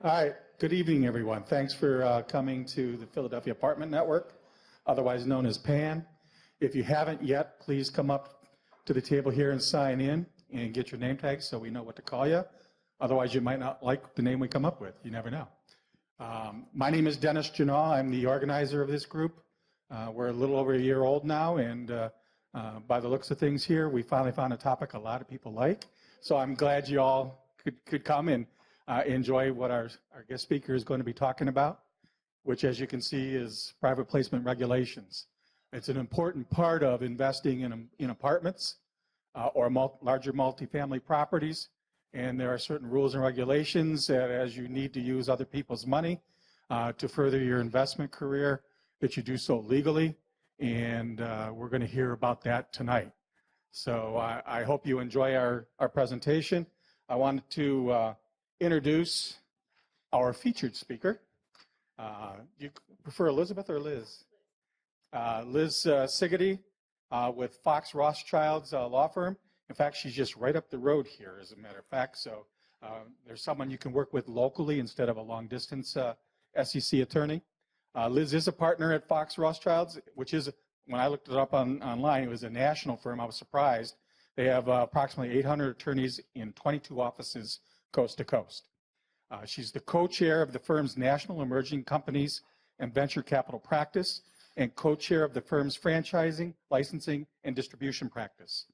All right. Good evening, everyone. Thanks for coming to the Philadelphia Apartment Network, otherwise known as PAN. If you haven't yet, please come up to the table here and sign in and get your name tag so we know what to call you. Otherwise, you might not like the name we come up with. You never know. My name is Dennis Janal. I'm the organizer of this group. We're a little over a year old now, and by the looks of things here, we finally found a topic a lot of people like. So I'm glad you all could come and enjoy what our guest speaker is going to be talking about, which, as you can see, is private placement regulations. It's an important part of investing in apartments or larger multifamily properties, and there are certain rules and regulations that, as you need to use other people's money to further your investment career, that you do so legally, and we're going to hear about that tonight. So I hope you enjoy our presentation. I wanted to introduce our featured speaker. You prefer Elizabeth or Liz? Liz Siggety with Fox Rothschild's law firm. In fact, she's just right up the road here, as a matter of fact. So there's someone you can work with locally instead of a long-distance SEC attorney. Liz is a partner at Fox Rothschild's, which is, when I looked it up online, it was a national firm. I was surprised. They have approximately 800 attorneys in 22 offices coast to coast. She's the co-chair of the firm's National Emerging Companies and Venture Capital Practice and co-chair of the firm's franchising, licensing, and distribution practice.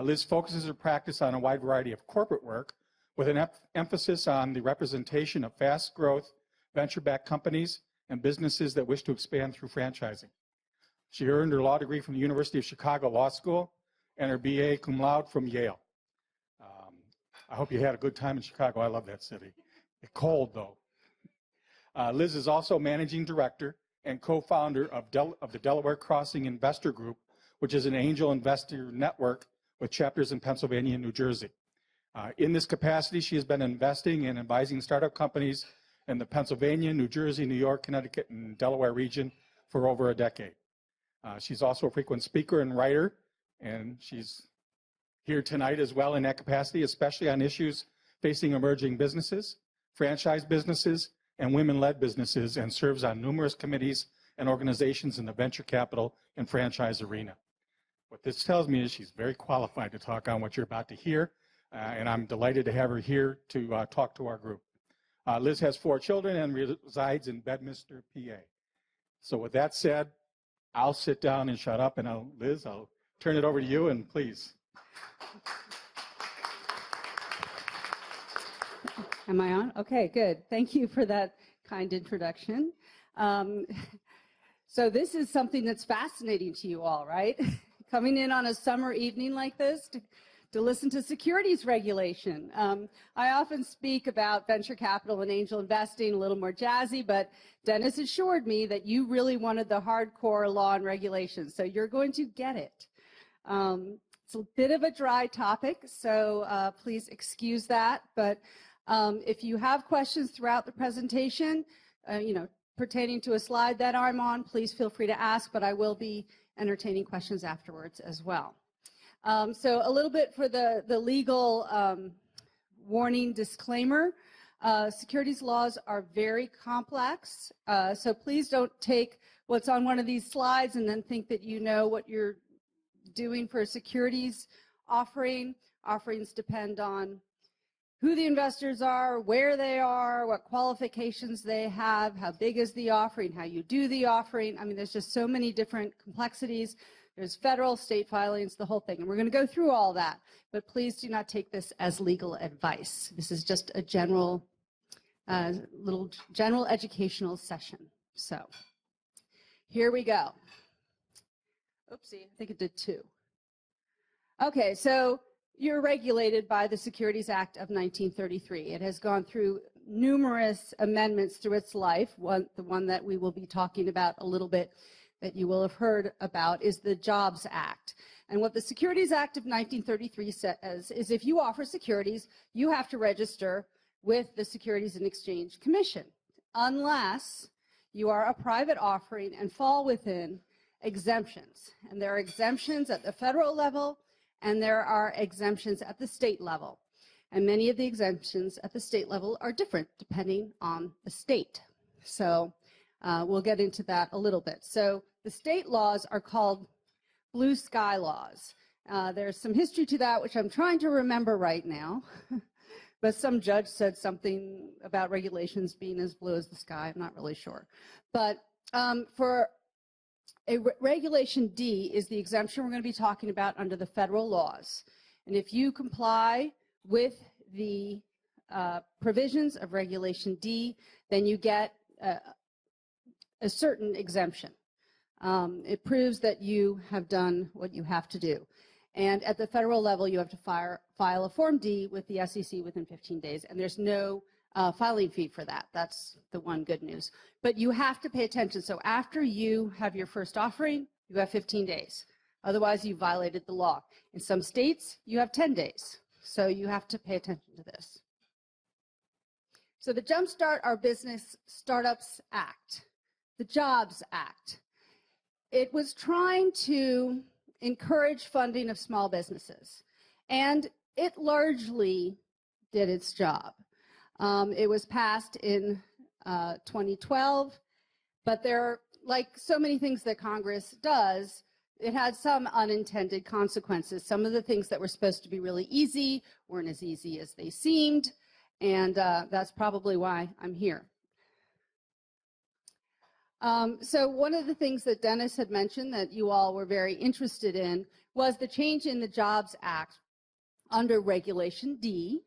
Liz focuses her practice on a wide variety of corporate work with an emphasis on the representation of fast-growth, venture-backed companies and businesses that wish to expand through franchising. She earned her law degree from the University of Chicago Law School and her BA cum laude from Yale. I hope you had a good time in Chicago. I love that city. It's cold, though. Liz is also managing director and co-founder of the Delaware Crossing Investor Group, which is an angel investor network with chapters in Pennsylvania and New Jersey. In this capacity, she has been investing and advising startup companies in the Pennsylvania, New Jersey, New York, Connecticut, and Delaware region for over a decade. She's also a frequent speaker and writer, and she's here tonight as well in that capacity, especially on issues facing emerging businesses, franchise businesses, and women-led businesses, and serves on numerous committees and organizations in the venture capital and franchise arena. What this tells me is she's very qualified to talk on what you're about to hear, and I'm delighted to have her here to talk to our group. Liz has 4 children and resides in Bedminster, PA. So with that said, I'll sit down and shut up, and Liz, I'll turn it over to you, and please. Am I on? Okay, good. Thank you for that kind introduction. So this is something that's fascinating to you all, right? Coming in on a summer evening like this to listen to securities regulation. I often speak about venture capital and angel investing, a little more jazzy, but Dennis assured me that you really wanted the hardcore law and regulations, so you're going to get it. It's a bit of a dry topic, so please excuse that, but if you have questions throughout the presentation, pertaining to a slide that I'm on, please feel free to ask, but I will be entertaining questions afterwards as well. So a little bit for the legal warning disclaimer. Securities laws are very complex, so please don't take what's on one of these slides and then think that you know what you're doing for a securities offering. Offerings depend on who the investors are, where they are, what qualifications they have, how big is the offering, how you do the offering. I mean, there's just so many different complexities. There's federal, state filings, the whole thing. And we're going to go through all that. But please do not take this as legal advice. This is just a general, little general educational session. So here we go. Oopsie, I think it did 2. Okay, so you're regulated by the Securities Act of 1933. It has gone through numerous amendments through its life. The one that we will be talking about a little bit that you will have heard about is the Jobs Act. And what the Securities Act of 1933 says is if you offer securities, you have to register with the Securities and Exchange Commission, unless you are a private offering and fall within exemptions. And there are exemptions at the federal level, and there are exemptions at the state level. And many of the exemptions at the state level are different depending on the state. So we'll get into that a little bit. So the state laws are called blue sky laws. There's some history to that, which I'm trying to remember right now. But some judge said something about regulations being as blue as the sky. I'm not really sure. But for Regulation D is the exemption we're going to be talking about under the federal laws. And if you comply with the provisions of Regulation D, then you get a certain exemption. It proves that you have done what you have to do. And at the federal level, you have to file a Form D with the SEC within 15 days, and there's no filing fee for that. That's the one good news. But you have to pay attention. So after you have your first offering, you have 15 days. Otherwise, you violated the law. In some states, you have 10 days. So you have to pay attention to this. So the Jumpstart Our Business Startups Act, the Jobs Act, it was trying to encourage funding of small businesses. And it largely did its job. It was passed in 2012, but there, like so many things that Congress does, it had some unintended consequences. Some of the things that were supposed to be really easy weren't as easy as they seemed, and that's probably why I'm here. So one of the things that Dennis had mentioned that you all were very interested in was the change in the Jobs Act under Regulation D,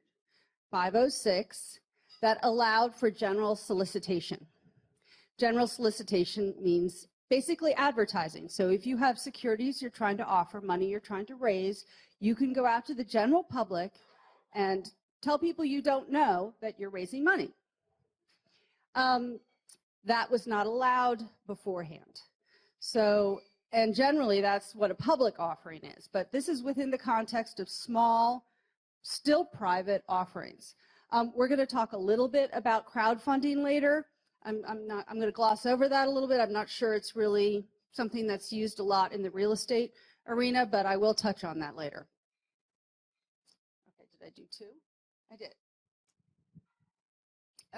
506, that allowed for general solicitation. General solicitation means basically advertising. So if you have securities you're trying to offer, money you're trying to raise, you can go out to the general public and tell people you don't know that you're raising money. That was not allowed beforehand. So, and generally that's what a public offering is, but this is within the context of small, still private offerings. We're going to talk a little bit about crowdfunding later. I'm going to gloss over that a little bit. I'm not sure it's really something that's used a lot in the real estate arena, but I will touch on that later. Okay, did I do two? I did.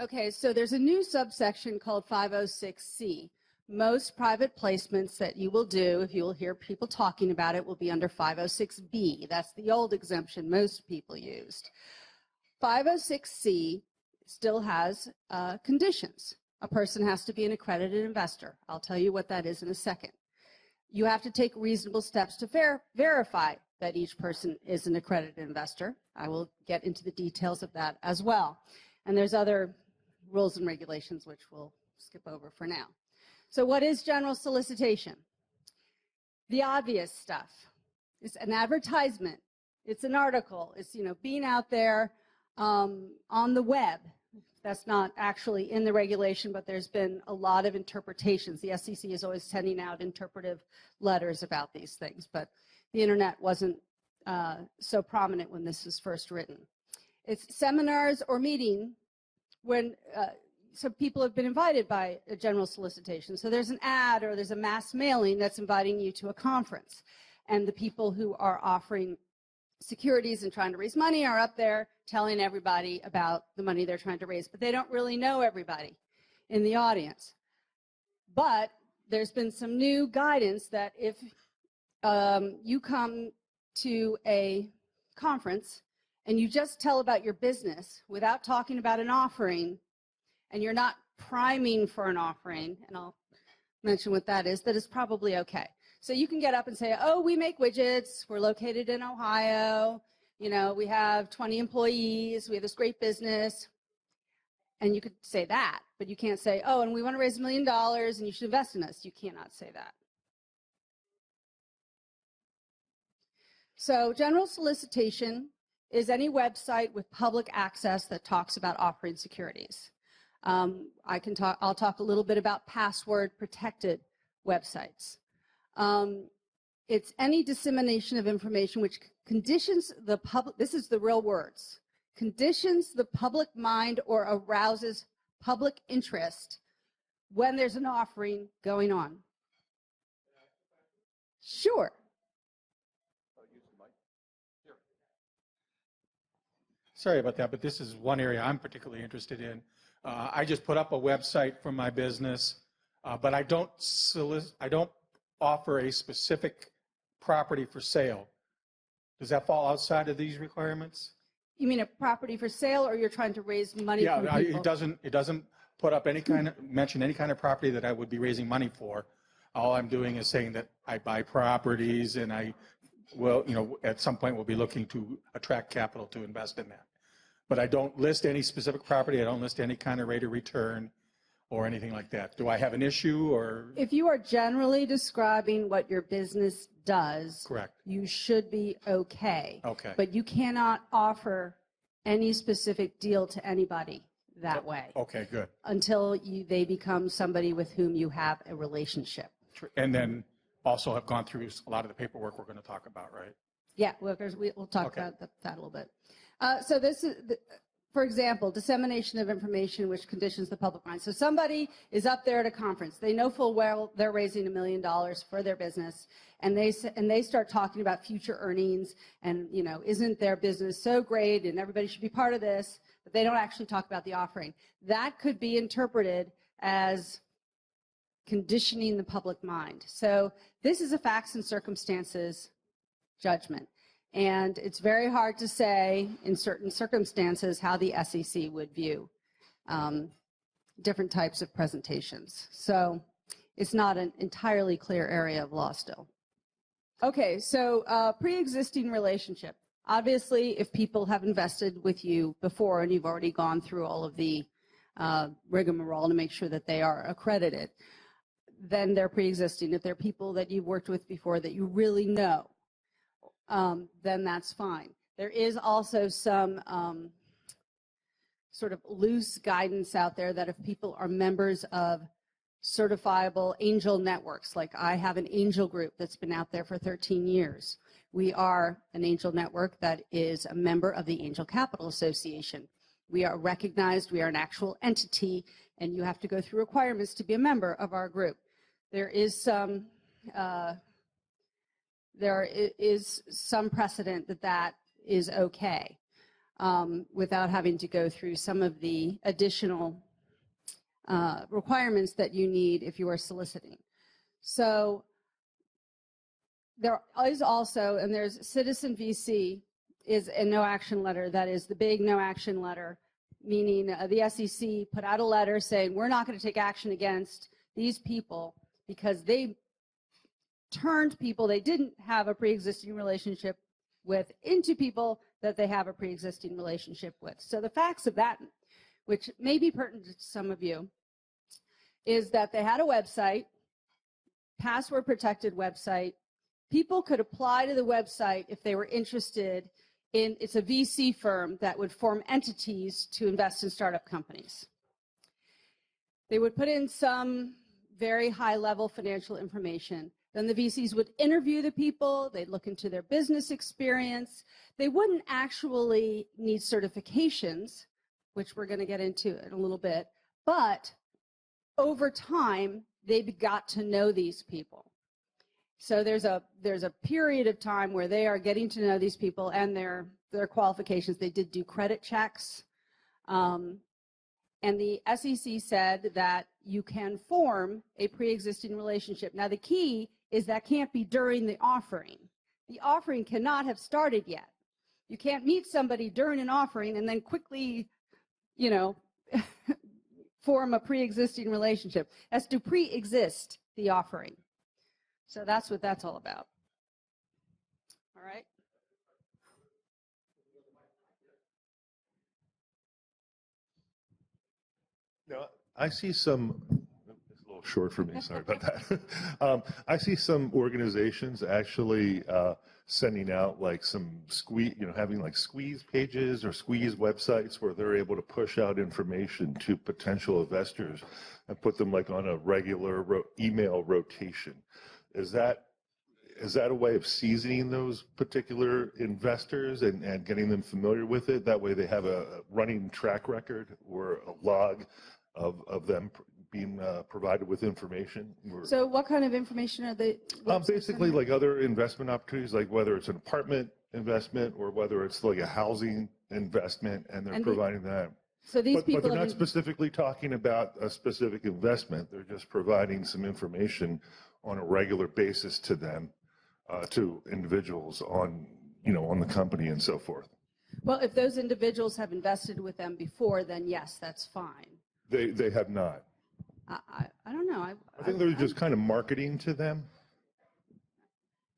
Okay, so there's a new subsection called 506C. Most private placements that you will do, if you will hear people talking about it, will be under 506B. That's the old exemption most people used. 506C still has conditions. A person has to be an accredited investor. I'll tell you what that is in a second. You have to take reasonable steps to verify that each person is an accredited investor. I will get into the details of that as well. And there's other rules and regulations which we'll skip over for now. So what is general solicitation? The obvious stuff. It's an advertisement. It's an article. It's, being out there on the web. That's not actually in the regulation, but there's been a lot of interpretations. The SEC is always sending out interpretive letters about these things, but the internet wasn't so prominent when this was first written. It's seminars or meeting when some people have been invited by a general solicitation. So there's an ad or there's a mass mailing that's inviting you to a conference. And the people who are offering securities and trying to raise money are up there telling everybody about the money they're trying to raise, but they don't really know everybody in the audience. But there's been some new guidance that if you come to a conference and you just tell about your business without talking about an offering, and you're not priming for an offering, and I'll mention what that is probably okay. So you can get up and say, oh, we make widgets, we're located in Ohio, we have 20 employees, we have this great business, and you could say that, but you can't say, oh, and we want to raise $1 million and you should invest in us. You cannot say that. So general solicitation is any website with public access that talks about offering securities. I'll talk a little bit about password protected websites. It's any dissemination of information which conditions the public, this is the real words, conditions the public mind or arouses public interest when there's an offering going on. Sure. Sorry about that, but this is one area I'm particularly interested in. I just put up a website for my business, but I don't offer a specific property for sale. Does that fall outside of these requirements? You mean a property for sale, or you're trying to raise money from Yeah, people? it doesn't put up mention any kind of property that I would be raising money for. All I'm doing is saying that I buy properties and I will, at some point we'll be looking to attract capital to invest in that. But I don't list any specific property. I don't list any kind of rate of return or anything like that. Do I have an issue or? If you are generally describing what your business does, Correct. you should be okay. Okay. But you cannot offer any specific deal to anybody that way Okay, good. until they become somebody with whom you have a relationship. And then also have gone through a lot of the paperwork we're going to talk about, right? Yeah, we'll talk Okay. about that a little bit. So this is, for example, dissemination of information which conditions the public mind. So somebody is up there at a conference. They know full well they're raising $1 million for their business, and they start talking about future earnings and, isn't their business so great and everybody should be part of this, but they don't actually talk about the offering. That could be interpreted as conditioning the public mind. So this is a facts and circumstances judgment. And it's very hard to say in certain circumstances how the SEC would view different types of presentations. So it's not an entirely clear area of law still. Okay, so pre-existing relationship. Obviously, if people have invested with you before and you've already gone through all of the rigmarole to make sure that they are accredited, then they're pre-existing. If they're people that you've worked with before that you really know, then that's fine. There is also some sort of loose guidance out there that if people are members of certifiable angel networks, like I have an angel group that's been out there for 13 years. We are an angel network that is a member of the Angel Capital Association. We are recognized, we are an actual entity, and you have to go through requirements to be a member of our group. There is some precedent that is okay without having to go through some of the additional requirements that you need if you are soliciting. So there is also, and there's Citizen VC is a no action letter. That is the big no action letter, meaning the SEC put out a letter saying we're not going to take action against these people because they turned people they didn't have a pre-existing relationship with into people that they have a pre-existing relationship with. So the facts of that, which may be pertinent to some of you, is that they had a website, password protected website. People could apply to the website if they were interested in, it's a VC firm that would form entities to invest in startup companies. They would put in some very high level financial information. Then the VCs would interview the people, they'd look into their business experience. They wouldn't actually need certifications, which we're going to get into in a little bit, but over time, they got to know these people. So there's a period of time where they are getting to know these people and their qualifications. They did do credit checks. And the SEC said that you can form a pre-existing relationship. Now, the key is that can't be during the offering. The offering cannot have started yet. You can't meet somebody during an offering and then quickly, form a pre-existing relationship. It has to pre-exist the offering. So that's what that's all about. All right. Now, I see some, it's a little short for me, sorry about that. I see some organizations actually sending out like some squeeze, having like squeeze pages or squeeze websites where they're able to push out information to potential investors and put them like on a regular email rotation. Is that a way of seasoning those particular investors and getting them familiar with it? That way they have a running track record or a log of them being provided with information. So what kind of information are they? Basically like other investment opportunities, like whether it's an apartment investment or whether it's like a housing investment and they're And providing that. So these But people they're have not been- specifically talking about a specific investment. They're just providing some information on a regular basis to them, to individuals on, on the company and so forth. well, if those individuals have invested with them before, then yes, that's fine. They have not. I don't know. I think they're just kind of marketing to them.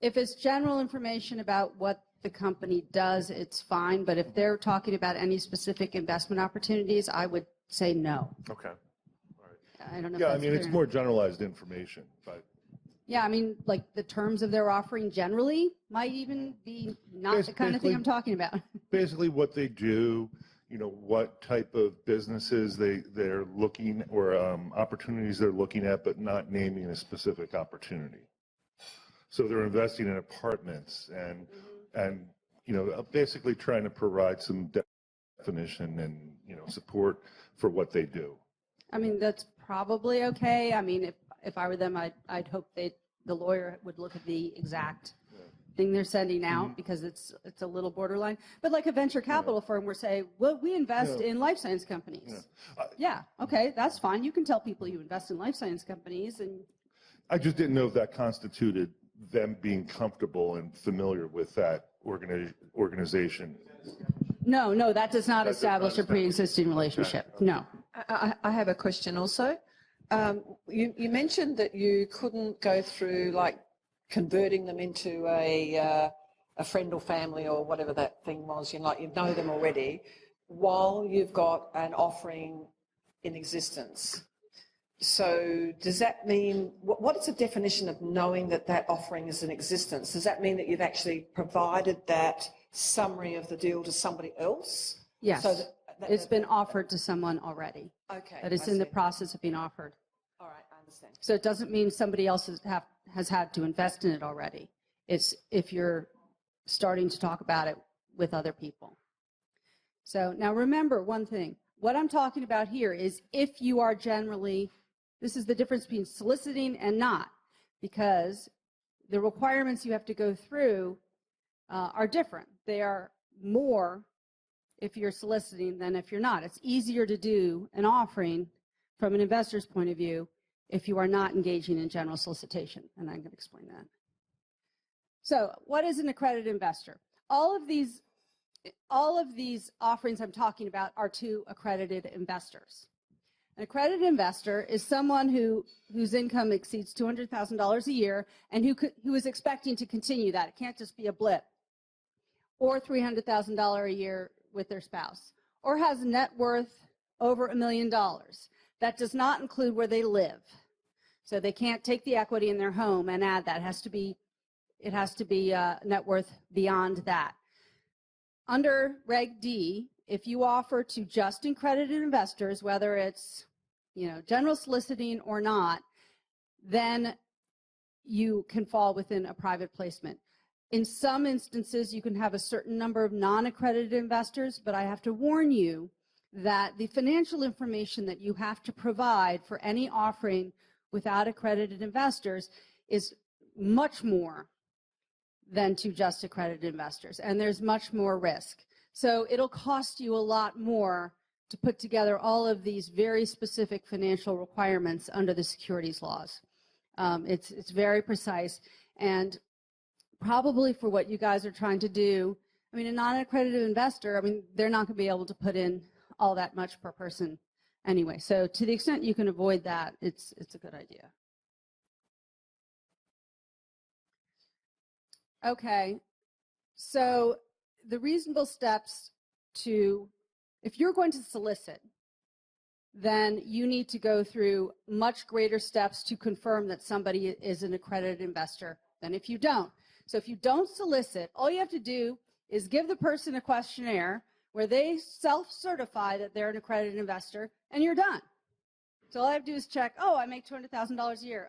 If it's general information about what the company does, it's fine. But if they're talking about any specific investment opportunities, I would say no. Okay. I don't know. if Yeah, I that's mean, it's clear more generalized information, but Yeah, I mean, like the terms of their offering generally might even be not the kind of thing Basically- I'm talking about. basically what they do, what type of businesses they're looking or opportunities they're looking at, but not naming a specific opportunity. So they're investing in apartments and basically trying to provide some definition and support for what they do. I mean, that's probably okay. I mean, if I were them, I'd hope the lawyer would look at the exact thing they're sending out because it's a little borderline. But like a venture capital firm, we're saying, well, we invest in life science companies. Yeah, okay, that's fine. You can tell people you invest in life science companies, and I just didn't know if that constituted them being comfortable and familiar with that organization. no, that does not That does establish not a pre-existing relationship. No. I have a question also. You mentioned that you couldn't go through like converting them into a friend or family or whatever that thing was. You know them already, while you've got an offering in existence. So does that mean what is the definition of knowing that offering is in existence? Does that mean that you've actually provided that summary of the deal to somebody else? Yes. So It's been offered to someone already. okay. That it's I in the see. process of being offered. All right, I understand. So it doesn't mean somebody else has had to invest in it already. It's if you're starting to talk about it with other people. So now remember one thing. What I'm talking about here is if you are generally, this is the difference between soliciting and not, because the requirements you have to go through are different. They are more if you're soliciting than if you're not. It's easier to do an offering from an investor's point of view if you are not engaging in general solicitation, and I'm going to explain that. So what is an accredited investor? All of these offerings I'm talking about are to accredited investors. An accredited investor is someone whose income exceeds $200,000 a year and who is expecting to continue that. It can't just be a blip. Or $300,000 a year with their spouse, or has a net worth over $1 million. That does not include where they live. So they can't take the equity in their home and add that. It has to be net worth beyond that. Under Reg D, if you offer to just accredited investors, whether it's general soliciting or not, then you can fall within a private placement. In some instances, you can have a certain number of non-accredited investors, but I have to warn you that the financial information that you have to provide for any offering without accredited investors is much more than to just accredited investors, and there's much more risk. So it'll cost you a lot more to put together all of these very specific financial requirements under the securities laws. It's very precise, and probably for what you guys are trying to do, I mean, a non-accredited investor, I mean, they're not going to be able to put in all that much per person anyway. So to the extent you can avoid that, it's a good idea. Okay, so the reasonable steps if you're going to solicit, then you need to go through much greater steps to confirm that somebody is an accredited investor than if you don't. So if you don't solicit, all you have to do is give the person a questionnaire where they self-certify that they're an accredited investor, and you're done. So all I have to do is check, oh, I make $200,000 a year.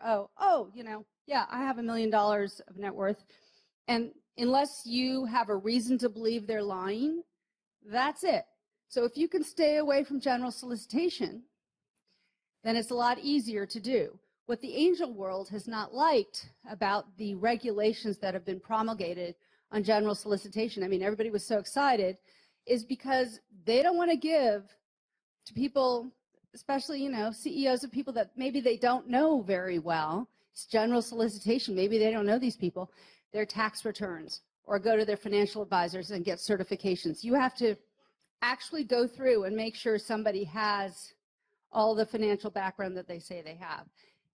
Yeah, I have $1 million of net worth. And unless you have a reason to believe they're lying, that's it. So if you can stay away from general solicitation, then it's a lot easier to do. What the angel world has not liked about the regulations that have been promulgated on general solicitation, I mean, everybody was so excited, is because they don't want to give to people, especially, CEOs of people that maybe they don't know very well. It's general solicitation. Maybe they don't know these people, their tax returns, or go to their financial advisors and get certifications. You have to actually go through and make sure somebody has all the financial background that they say they have.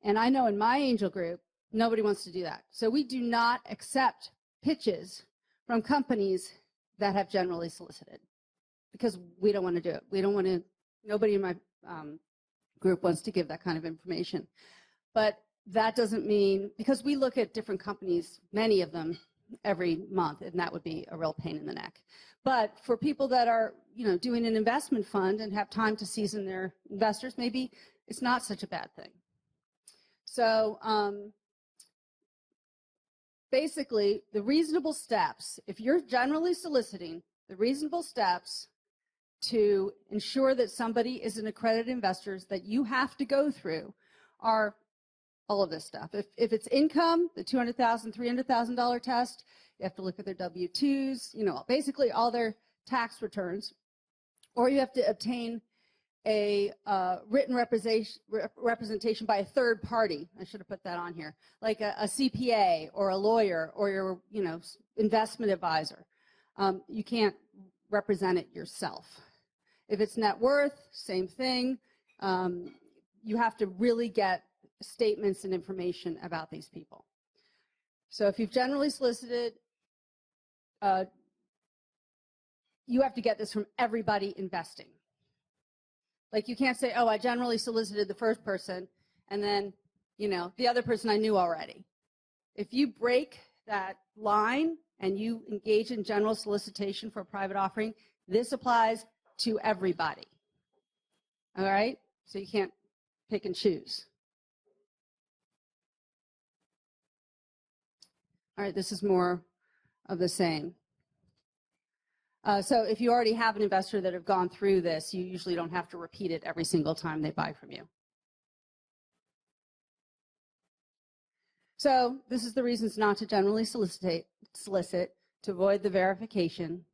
And I know in my angel group, nobody wants to do that. So we do not accept pitches from companies that have generally solicited because we don't want to do it. We don't want to, nobody in my group wants to give that kind of information. But that doesn't mean, because we look at different companies, many of them, every month, and that would be a real pain in the neck. But for people that are, doing an investment fund and have time to season their investors, maybe it's not such a bad thing. So basically, the reasonable steps, if you're generally soliciting, the reasonable steps to ensure that somebody is an accredited investor that you have to go through are all of this stuff. If it's income, the $200,000, $300,000 test, you have to look at their W-2s, basically all their tax returns, or you have to obtain a written representation by a third party. I should have put that on here, like a CPA or a lawyer or your, investment advisor. You can't represent it yourself. If it's net worth, same thing. You have to really get statements and information about these people. So if you've generally solicited, you have to get this from everybody investing. Like you can't say, oh, I generally solicited the first person and then, the other person I knew already. If you break that line and you engage in general solicitation for a private offering, this applies to everybody. All right? So you can't pick and choose. All right, this is more of the same. So if you already have an investor that have gone through this, you usually don't have to repeat it every single time they buy from you. So this is the reasons not to generally solicit, to avoid the verification.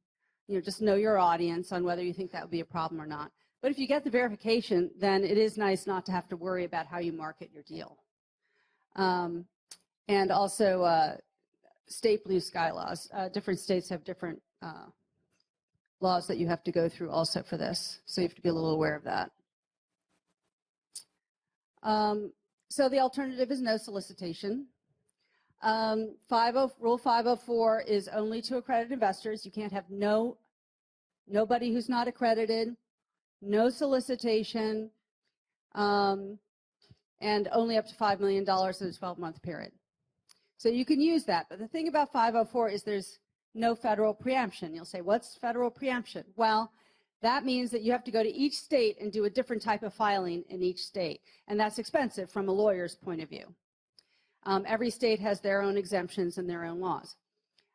Just know your audience on whether you think that would be a problem or not. But if you get the verification, then it is nice not to have to worry about how you market your deal. And also state blue sky laws. Different states have different laws that you have to go through also for this. So you have to be a little aware of that. So the alternative is no solicitation. Rule 504 is only to accredited investors. You can't have nobody who's not accredited, no solicitation, and only up to $5 million in a 12-month period. So you can use that. But the thing about 504 is there's no federal preemption. You'll say, what's federal preemption? Well, that means that you have to go to each state and do a different type of filing in each state. And that's expensive from a lawyer's point of view. Every state has their own exemptions and their own laws.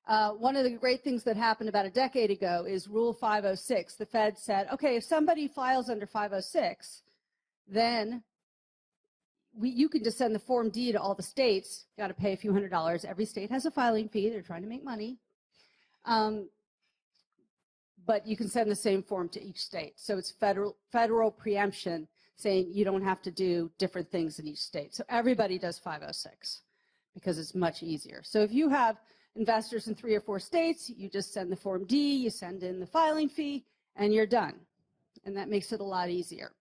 One of the great things that happened about a decade ago is Rule 506. The Fed said, okay, if somebody files under 506, then you can just send the Form D to all the states. You got to pay a few $100s. Every state has a filing fee. They're trying to make money. But you can send the same form to each state. So it's federal preemption saying you don't have to do different things in each state. So everybody does 506 because it's much easier. So if you have investors in 3 or 4 states, you just send the Form D, you send in the filing fee, and you're done. And that makes it a lot easier.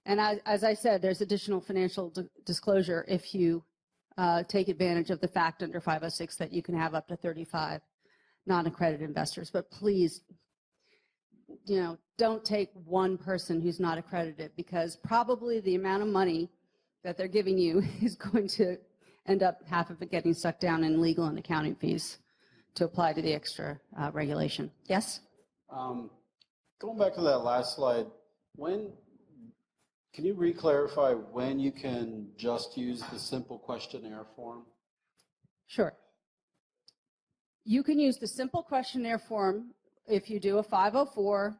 And as I said, there's additional financial disclosure if you take advantage of the fact under 506 that you can have up to 35 non-accredited investors. But please, don't take one person who's not accredited, because probably the amount of money that they're giving you is going to end up half of it getting sucked down in legal and accounting fees to apply to the extra regulation. Yes? Going back to that last slide, can you re-clarify when you can just use the simple questionnaire form? Sure. You can use the simple questionnaire form if you do a 504,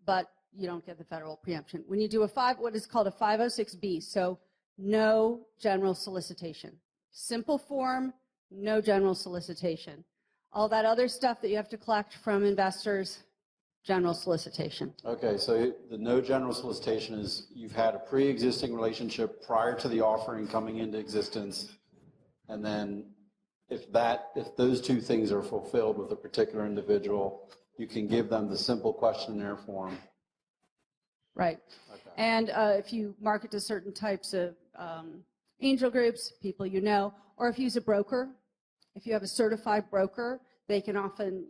but you don't get the federal preemption. When you do what is called a 506B, so no general solicitation. Simple form, no general solicitation. All that other stuff that you have to collect from investors, general solicitation. Okay, so the no general solicitation is you've had a pre-existing relationship prior to the offering coming into existence, and then if those two things are fulfilled with a particular individual, you can give them the simple questionnaire form. Right. Okay. And if you market to certain types of angel groups, people you know, or if you use a broker, if you have a certified broker, they can often,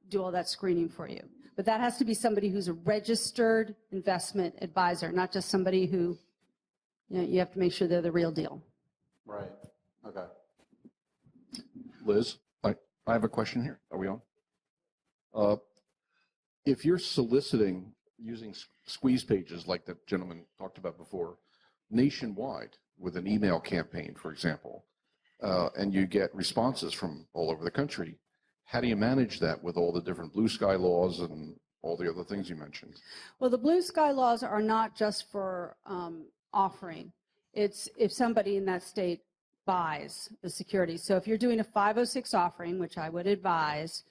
do all that screening for you. But that has to be somebody who's a registered investment advisor, not just somebody who, you have to make sure they're the real deal. Right. Okay. Liz, I have a question here. Are we on? If you're soliciting using squeeze pages like the gentleman talked about before, nationwide with an email campaign, for example, and you get responses from all over the country, how do you manage that with all the different blue sky laws and all the other things you mentioned? Well, the blue sky laws are not just for offering. It's if somebody in that state buys the security. So if you're doing a 506 offering, which I would advise,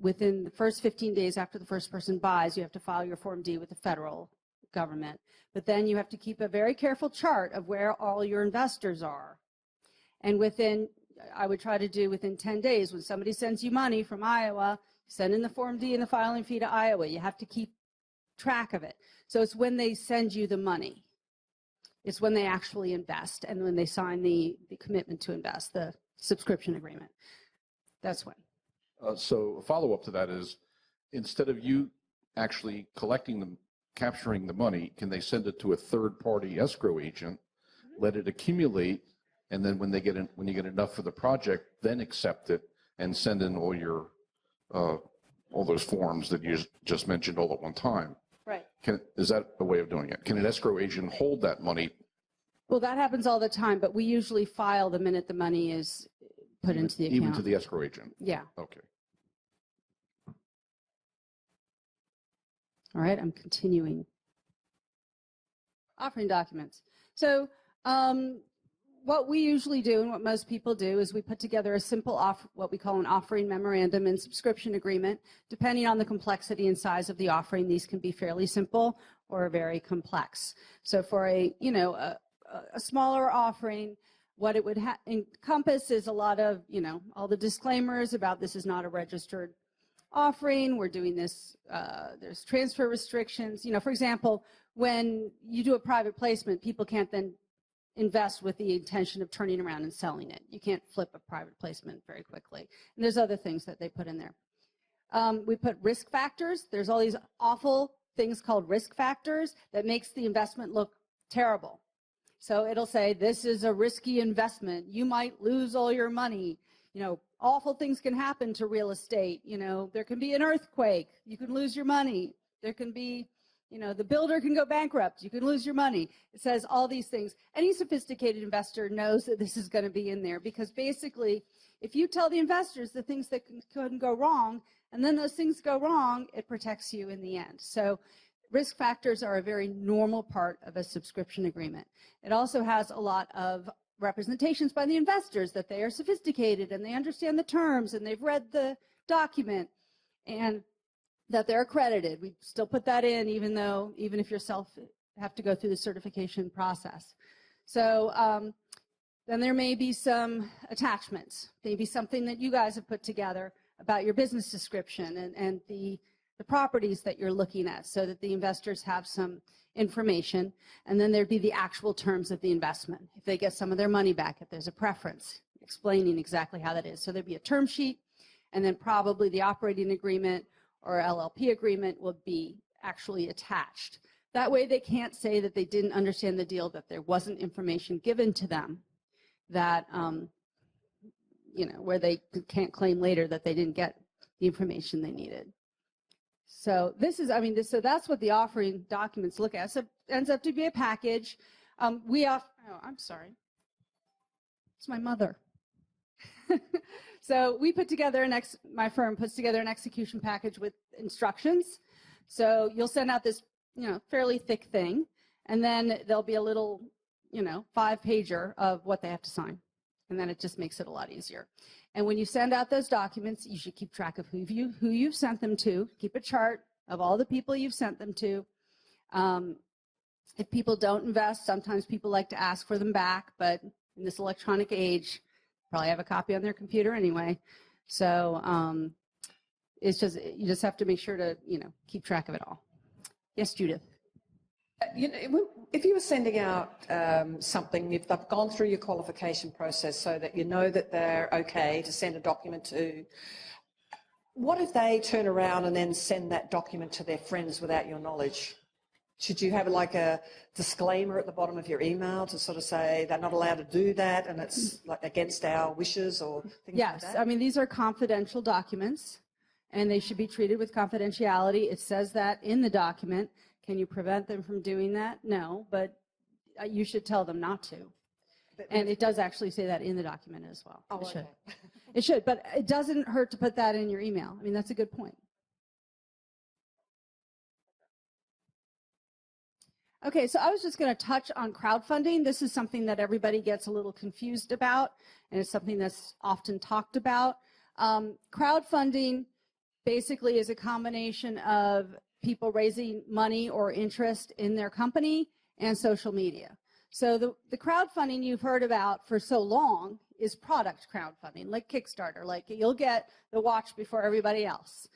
within the first 15 days after the first person buys, you have to file your Form D with the federal government. But then you have to keep a very careful chart of where all your investors are. And I would try to do within 10 days, when somebody sends you money from Iowa, send in the Form D and the filing fee to Iowa. You have to keep track of it. So it's when they send you the money. It's when they actually invest and when they sign the commitment to invest, the subscription agreement. That's when. So a follow-up to that is, instead of you actually capturing the money, can they send it to a third-party escrow agent, let it accumulate, and then when you get enough for the project, then accept it and send in all those forms that you just mentioned all at one time? Right. Is that a way of doing it? Can an escrow agent hold that money? Well, that happens all the time, but we usually file the minute the money is put into the account. Even to the escrow agent? Yeah. Okay. All right, I'm continuing. Offering documents. So what we usually do and what most people do is we put together a simple what we call an offering memorandum and subscription agreement. Depending on the complexity and size of the offering, these can be fairly simple or very complex. So for a smaller offering, what it would encompass is a lot of, all the disclaimers about this is not a registered offering. We're doing this, there's transfer restrictions. For example, when you do a private placement, people can't then invest with the intention of turning around and selling it. You can't flip a private placement very quickly. And there's other things that they put in there. We put risk factors. There's all these awful things called risk factors that makes the investment look terrible. So it'll say, this is a risky investment. You might lose all your money. Awful things can happen to real estate. There can be an earthquake. You can lose your money. There can be, the builder can go bankrupt. You can lose your money. It says all these things. Any sophisticated investor knows that this is going to be in there, because basically, if you tell the investors the things that can go wrong, and then those things go wrong, it protects you in the end. So risk factors are a very normal part of a subscription agreement. It also has a lot of representations by the investors that they are sophisticated and they understand the terms and they've read the document and that they're accredited. We still put that in, even if yourself have to go through the certification process. So then there may be some attachments, maybe something that you guys have put together about your business description and the properties that you're looking at, so that the investors have some information. And then there'd be the actual terms of the investment. If they get some of their money back, if there's a preference, explaining exactly how that is. So there'd be a term sheet, and then probably the operating agreement or LLP agreement will be actually attached. That way they can't say that they didn't understand the deal, that there wasn't information given to them that, where they can't claim later that they didn't get the information they needed. So so that's what the offering documents look at. So it ends up to be a package. I'm sorry. It's my mother. So we put together my firm puts together an execution package with instructions. So you'll send out this, fairly thick thing, and then there'll be a little, 5-pager of what they have to sign. And then it just makes it a lot easier. And when you send out those documents, you should keep track of who you've sent them to. Keep a chart of all the people you've sent them to. If people don't invest, sometimes people like to ask for them back, but in this electronic age, probably have a copy on their computer anyway. So it's just, you just have to make sure to, keep track of it all. Yes, Judith. If you were sending out something, if they've gone through your qualification process so that you know that they're okay to send a document to, what if they turn around and then send that document to their friends without your knowledge? Should you have like a disclaimer at the bottom of your email to sort of say they're not allowed to do that and it's like against our wishes or things like that? Yes, I mean, these are confidential documents and they should be treated with confidentiality. It says that in the document. Can you prevent them from doing that? No, but you should tell them not to. And it does actually say that in the document as well. Oh, it should. okay. It should, but it doesn't hurt to put that in your email. I mean, that's a good point. Okay, so I was just going to touch on crowdfunding. This is something that everybody gets a little confused about, and it's something that's often talked about. Crowdfunding basically is a combination of people raising money or interest in their company and social media. So the crowdfunding you've heard about for so long is product crowdfunding, like Kickstarter. Like you'll get the watch before everybody else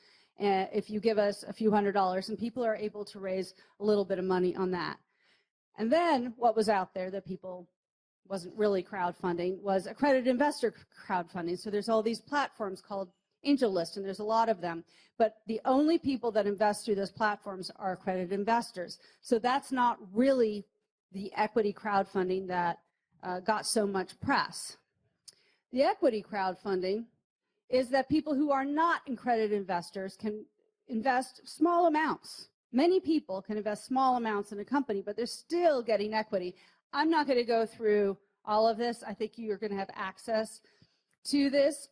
if you give us a few $100s, and people are able to raise a little bit of money on that. And then what was out there that people wasn't really crowdfunding was accredited investor crowdfunding. So there's all these platforms called AngelList, and there's a lot of them. But the only people that invest through those platforms are accredited investors. So that's not really the equity crowdfunding that got so much press. The equity crowdfunding is that people who are not accredited investors can invest small amounts. Many people can invest small amounts in a company, but they're still getting equity. I'm not going to go through all of this. I think you're going to have access to this.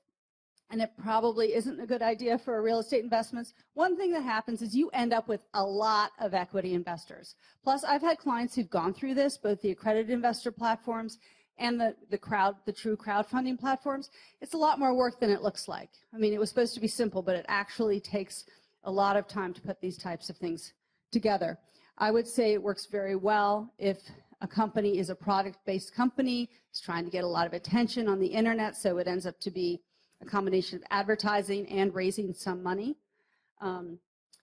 And it probably isn't a good idea for real estate investments. One thing that happens is you end up with a lot of equity investors. Plus, I've had clients who've gone through this, both the accredited investor platforms and the true crowdfunding platforms. It's a lot more work than it looks like. I mean, it was supposed to be simple, but it actually takes a lot of time to put these types of things together. I would say it works very well if a company is a product-based company. It's trying to get a lot of attention on the internet, so it ends up to be a combination of advertising and raising some money.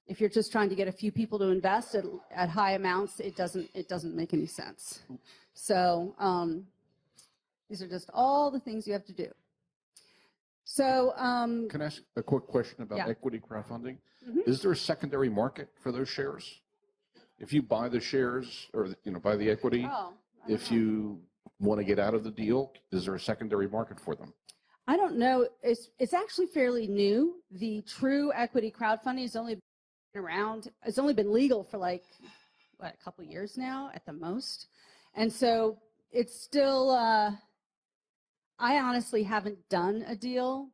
If you're just trying to get a few people to invest at high amounts, it doesn't make any sense. So these are just all the things you have to do. So Can I ask a quick question about Yeah. equity crowdfunding? Mhm. Is there a secondary market for those shares? If you buy the shares or buy the equity, if you want to get out of the deal, is there a secondary market for them? I don't know. It's actually fairly new. The true equity crowdfunding has only been around. It's only been legal for like a couple years now at the most, and so it's still. I honestly haven't done a deal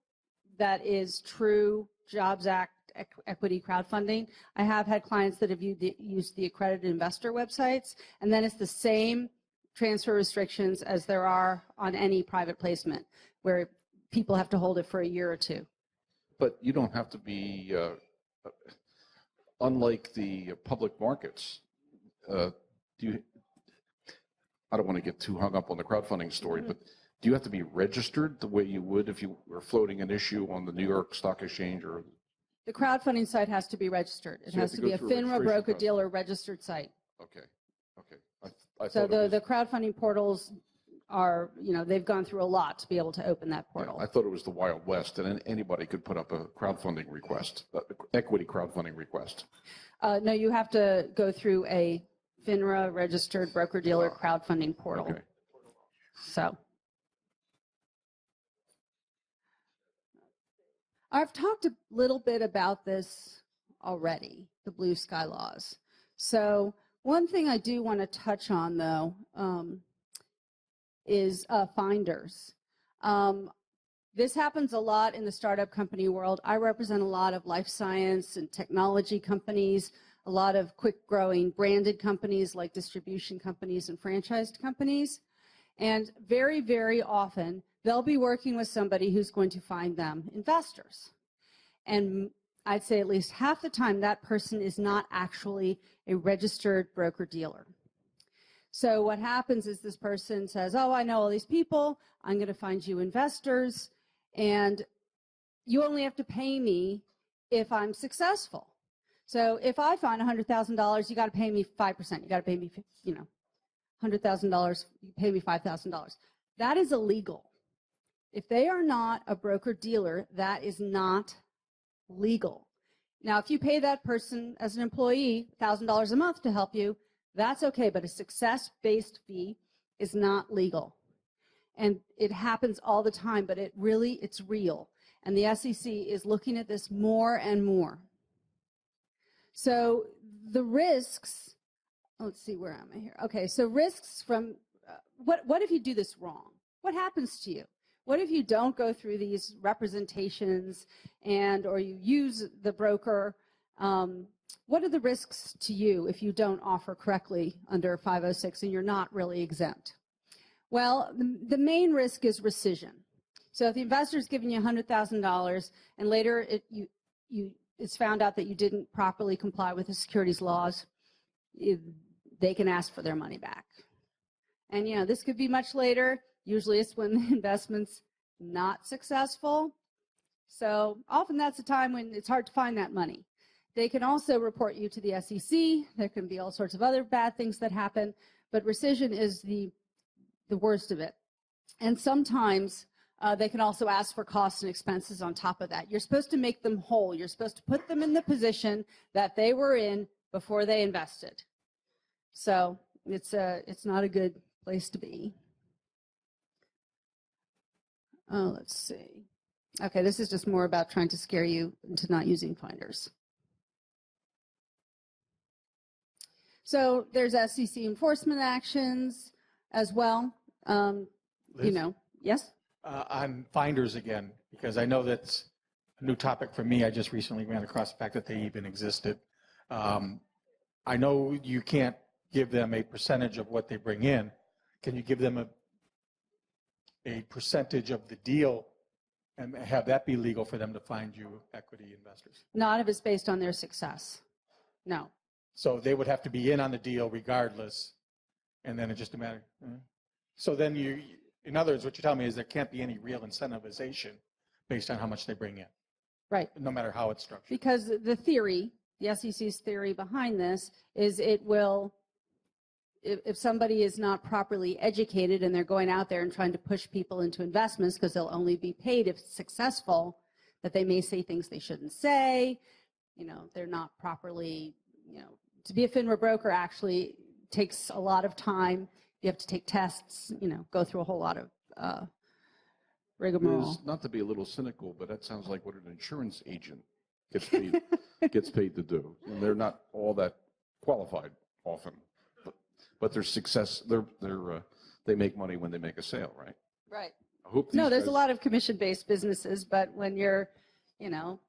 that is true Jobs Act equity crowdfunding. I have had clients that have used the accredited investor websites, and then it's the same transfer restrictions as there are on any private placement, where people have to hold it for a year or two. But you don't have to be, unlike the public markets, I don't want to get too hung up on the crowdfunding story, but do you have to be registered the way you would if you were floating an issue on the New York Stock Exchange? Or The crowdfunding site has to be registered. It So you has have to to be go a through a FINRA registration broker-dealer registered site. Okay. I So thought it was- the crowdfunding portals are, they've gone through a lot to be able to open that yeah, portal. I thought it was the Wild West, and anybody could put up a crowdfunding request, equity crowdfunding request. No, you have to go through a FINRA registered broker-dealer crowdfunding portal. Okay. So I've talked a little bit about this already, the blue sky laws. So one thing I do want to touch on, though, is finders. This happens a lot in the startup company world. I represent a lot of life science and technology companies, a lot of quick growing branded companies like distribution companies and franchised companies. And very, very often they'll be working with somebody who's going to find them investors. And I'd say at least half the time that person is not actually a registered broker-dealer. So what happens is this person says, oh, I know all these people, I'm going to find you investors, and you only have to pay me if I'm successful. So if I find $100,000, you got to pay me 5%. You got to pay me, $100,000, you pay me $5,000. That is illegal. If they are not a broker-dealer, that is not legal. Now, if you pay that person as an employee $1,000 a month to help you, that's okay, but a success-based fee is not legal. And it happens all the time, but it's real. And the SEC is looking at this more and more. So the risks, let's see, where am I here? Okay, so risks from, what if you do this wrong? What happens to you? What if you don't go through these representations or you use the broker? What are the risks to you if you don't offer correctly under 506 and you're not really exempt? Well, the main risk is rescission. So if the investor is giving you $100,000 and later it's found out that you didn't properly comply with the securities laws, they can ask for their money back. And, this could be much later. Usually it's when the investment's not successful. So often that's a time when it's hard to find that money. They can also report you to the SEC. There can be all sorts of other bad things that happen, but rescission is the worst of it. And sometimes they can also ask for costs and expenses on top of that. You're supposed to make them whole. You're supposed to put them in the position that they were in before they invested. So it's not a good place to be. Oh, let's see. Okay, this is just more about trying to scare you into not using finders. So there's SEC enforcement actions as well. Liz? Yes? On finders again, because I know that's a new topic for me. I just recently ran across the fact that they even existed. I know you can't give them a percentage of what they bring in. Can you give them a percentage of the deal and have that be legal for them to find you equity investors? Not if it's based on their success. No. So they would have to be in on the deal regardless, and then it's just a matter. So then in other words, what you're telling me is there can't be any real incentivization based on how much they bring in. Right. No matter how it's structured. Because the SEC's theory behind this is if somebody is not properly educated and they're going out there and trying to push people into investments because they'll only be paid if successful, that they may say things they shouldn't say. They're not properly, to be a FINRA broker actually takes a lot of time. You have to take tests, go through a whole lot of rigmarole. Not to be a little cynical, but that sounds like what an insurance agent gets paid to do. And they're not all that qualified often. But their success, they make money when they make a sale, right? Right. I hope there's a lot of commission-based businesses, but when you're,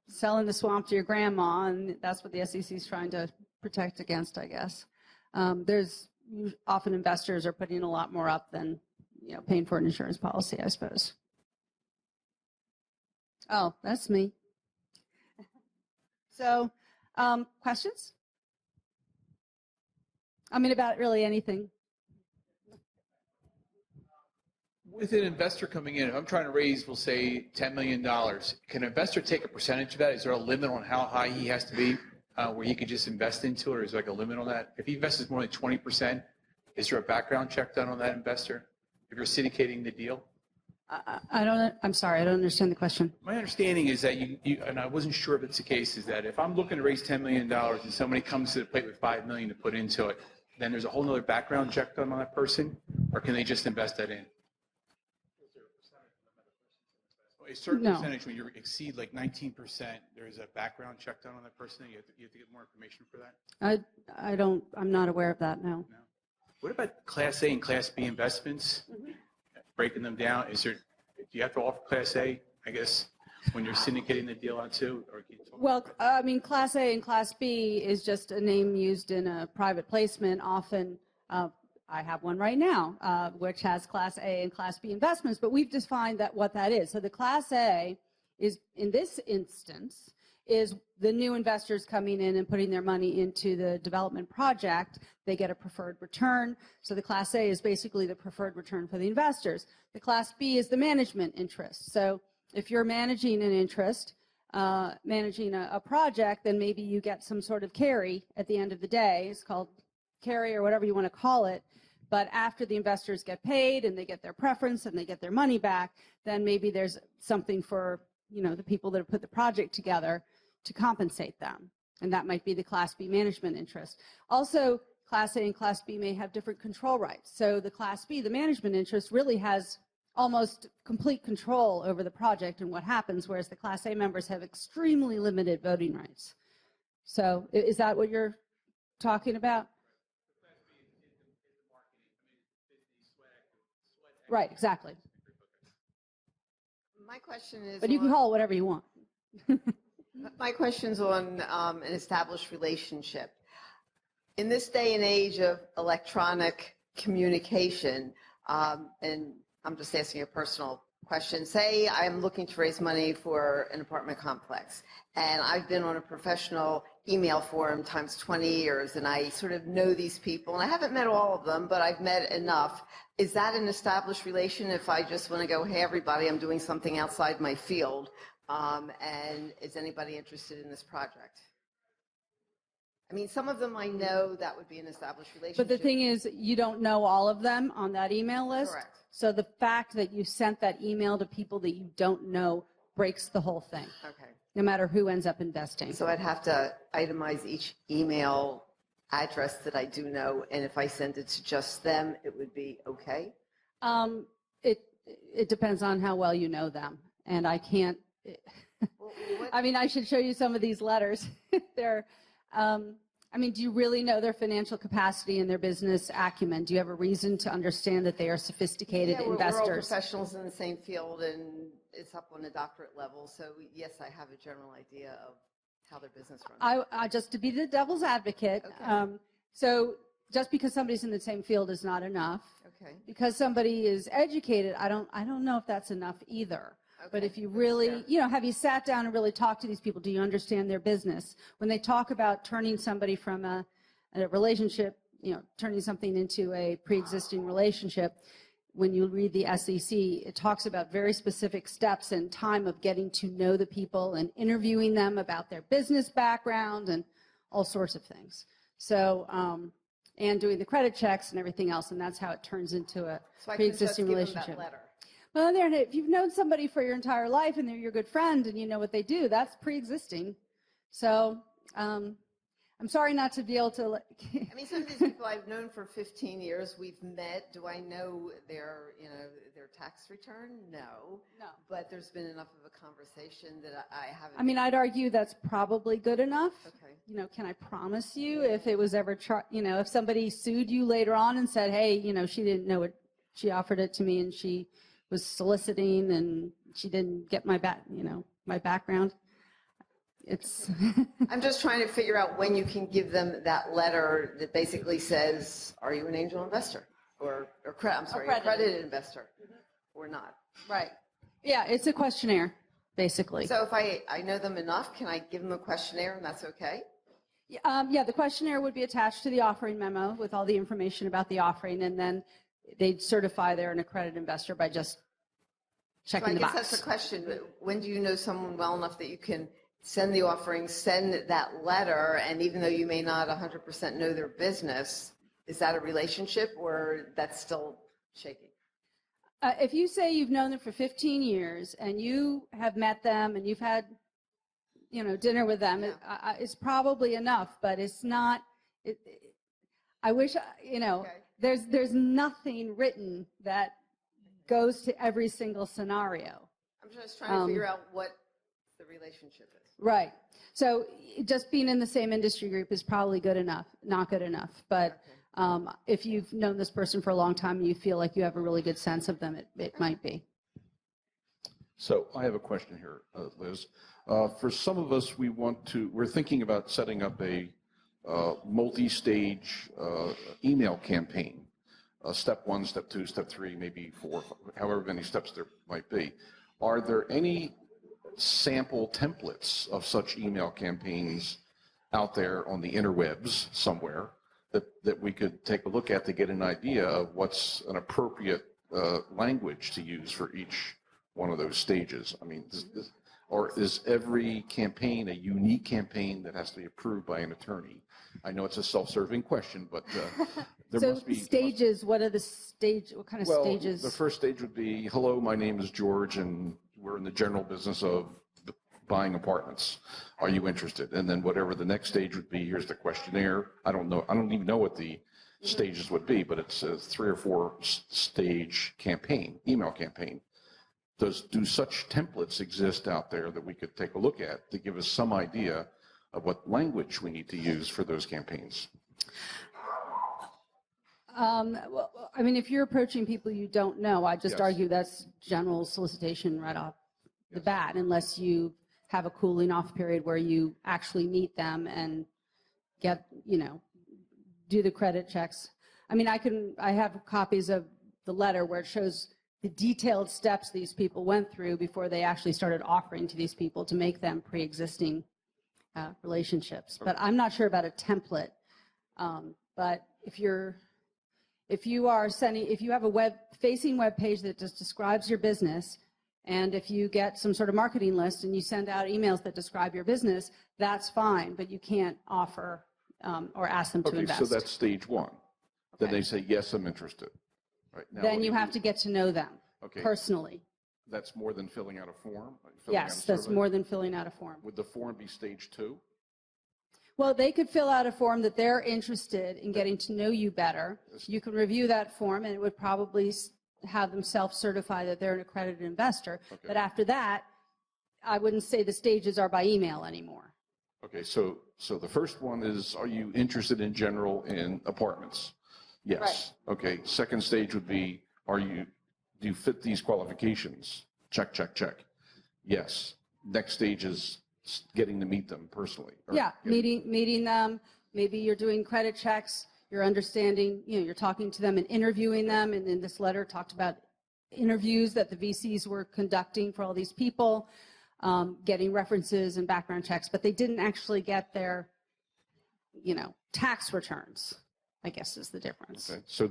selling the swamp to your grandma, and that's what the SEC is trying to protect against, I guess. There's often investors are putting a lot more up than, paying for an insurance policy, I suppose. Oh, that's me. So, questions? About really anything. With an investor coming in, if I'm trying to raise, we'll say, $10 million, can an investor take a percentage of that? Is there a limit on how high he has to be where he could just invest into it, or is there like a limit on that? If he invests more than 20%, is there a background check done on that investor if you're syndicating the deal? I'm sorry, I don't understand the question. My understanding is that and I wasn't sure if it's the case, is that if I'm looking to raise $10 million and somebody comes to the plate with $5 million to put into it, then there's a whole nother background check done on that person, or can they just invest that in? A certain percentage, when you exceed like 19%, there is a background check done on that person. You have to get more information for that. I'm not aware of that, no. No. What about Class A and Class B investments? Breaking them down, do you have to offer Class A, I guess, when you're syndicating the deal on too? Or can you talk Well, Class A and Class B is just a name used in a private placement. Often I have one right now, which has Class A and Class B investments, but we've defined that what that is. So the Class A is, in this instance, is the new investors coming in and putting their money into the development project. They get a preferred return. So the Class A is basically the preferred return for the investors. The Class B is the management interest. So if you're managing an interest, managing a project, then maybe you get some sort of carry at the end of the day. It's called carry or whatever you want to call it. But after the investors get paid and they get their preference and they get their money back, then maybe there's something for, the people that have put the project together to compensate them. And that might be the Class B management interest. Also, Class A and Class B may have different control rights. So the Class B, the management interest, really has almost complete control over the project and what happens, whereas the Class A members have extremely limited voting rights. So is that what you're talking about? Right, exactly. My question is. But you can call it whatever you want. My question's on an established relationship. In this day and age of electronic communication, and I'm just asking a personal question. Say I'm looking to raise money for an apartment complex, and I've been on a professional email forum times 20 years, and I sort of know these people, and I haven't met all of them, but I've met enough. Is that an established relation if I just want to go, hey, everybody, I'm doing something outside my field, and is anybody interested in this project? I mean, some of them I know that would be an established relationship. But the thing is, you don't know all of them on that email list. Correct. So the fact that you sent that email to people that you don't know breaks the whole thing. Okay. No matter who ends up investing. So I'd have to itemize each email address that I do know, and if I send it to just them, it would be okay? It depends on how well you know them. And I can't, I mean, I should show you some of these letters. They're, I mean, do you really know their financial capacity and their business acumen? Do you have a reason to understand that they are sophisticated Yeah, we're all investors? professionals in the same field, and it's up on a doctorate level. So yes, I have a general idea of how their business runs. I just to be the devil's advocate. Okay. So just because somebody's in the same field is not enough. Okay. Because somebody is educated, I don't know if that's enough either. But Okay, if you that's really, fair. have you sat down and really talked to these people? Do you understand their business? When they talk about turning somebody from a relationship, turning something into a pre-existing relationship, when you read the SEC, it talks about very specific steps and time of getting to know the people and interviewing them about their business background and all sorts of things. So, and doing the credit checks and everything else, and that's how it turns into a So I can just pre-existing give them relationship. that letter. Well, if you've known somebody for your entire life and they're your good friend and you know what they do, that's pre-existing. So I'm sorry not to be able to. I mean, some of these people I've known for 15 years. We've met. Do I know their tax return? No. No. But there's been enough of a conversation that I haven't. I mean, I'd argue that's probably good enough. Okay. Can I promise you if it was ever, if somebody sued you later on and said, hey, she didn't know it, she offered it to me and she was soliciting and she didn't get my my background. It's. I'm just trying to figure out when you can give them that letter that basically says, "Are you an angel investor or accredited investor, or not?" Right. Yeah, it's a questionnaire, basically. So if I know them enough, can I give them a questionnaire and that's okay? Yeah, the questionnaire would be attached to the offering memo with all the information about the offering, and then they'd certify they're an accredited investor by just checking the box. I guess that's the question. When do you know someone well enough that you can send the offering, send that letter, and even though you may not 100% know their business, is that a relationship or that's still shaky? If you say you've known them for 15 years and you have met them and you've had, dinner with them, it's probably enough, but it's not. I wish, Okay. there's nothing written that goes to every single scenario. I'm just trying to figure out what the relationship is. Right. So just being in the same industry group is probably good enough, not good enough. But if you've known this person for a long time and you feel like you have a really good sense of them, it might be. So I have a question here, Liz. For some of us, we're thinking about setting up a multi-stage email campaign step 1, step 2, step 3, maybe 4, however many steps there might be. Are there any sample templates of such email campaigns out there on the interwebs somewhere that we could take a look at to get an idea of what's an appropriate language to use for each one of those stages? I mean, or is every campaign a unique campaign that has to be approved by an attorney? I know it's a self-serving question, but there So must be stages, what kind of stages? The first stage would be, hello, my name is George, and we're in the general business of buying apartments. Are you interested? And then whatever the next stage would be, here's the questionnaire. I don't know. I don't even know what the stages would be, but it's a 3 or 4 stage campaign, email campaign. Do such templates exist out there that we could take a look at to give us some idea of what language we need to use for those campaigns? Well, I mean, if you're approaching people you don't know, I just Yes. argue that's general solicitation right off the bat, unless you have a cooling off period where you actually meet them and get, do the credit checks. I mean, I have copies of the letter where it shows the detailed steps these people went through before they actually started offering to these people to make them pre-existing relationships. But I'm not sure about a template. But if you have a facing web page that just describes your business, and if you get some sort of marketing list and you send out emails that describe your business, that's fine, but you can't offer or ask them to invest. So that's stage 1. Then Okay. they say, yes, I'm interested. Right. Now, Then what do you have to get to know them Okay. personally. That's more than filling out a form? Filling out Yes, a that's survey? more than filling out a form. Would the form be stage 2? Well, they could fill out a form that they're interested in getting to know you better. You can review that form, and it would probably have them self-certify that they're an accredited investor. Okay. But after that, I wouldn't say the stages are by email anymore. Okay, so the first one is, are you interested in general in apartments? Yes. Okay, second stage would be, do you fit these qualifications? Check, check, check. Yes. Next stage is getting to meet them personally. or Yeah, getting- meeting them. Maybe you're doing credit checks. You're understanding, you're talking to them and interviewing them. And in this letter talked about interviews that the VCs were conducting for all these people, getting references and background checks, but they didn't actually get their, tax returns, I guess is the difference. Okay, so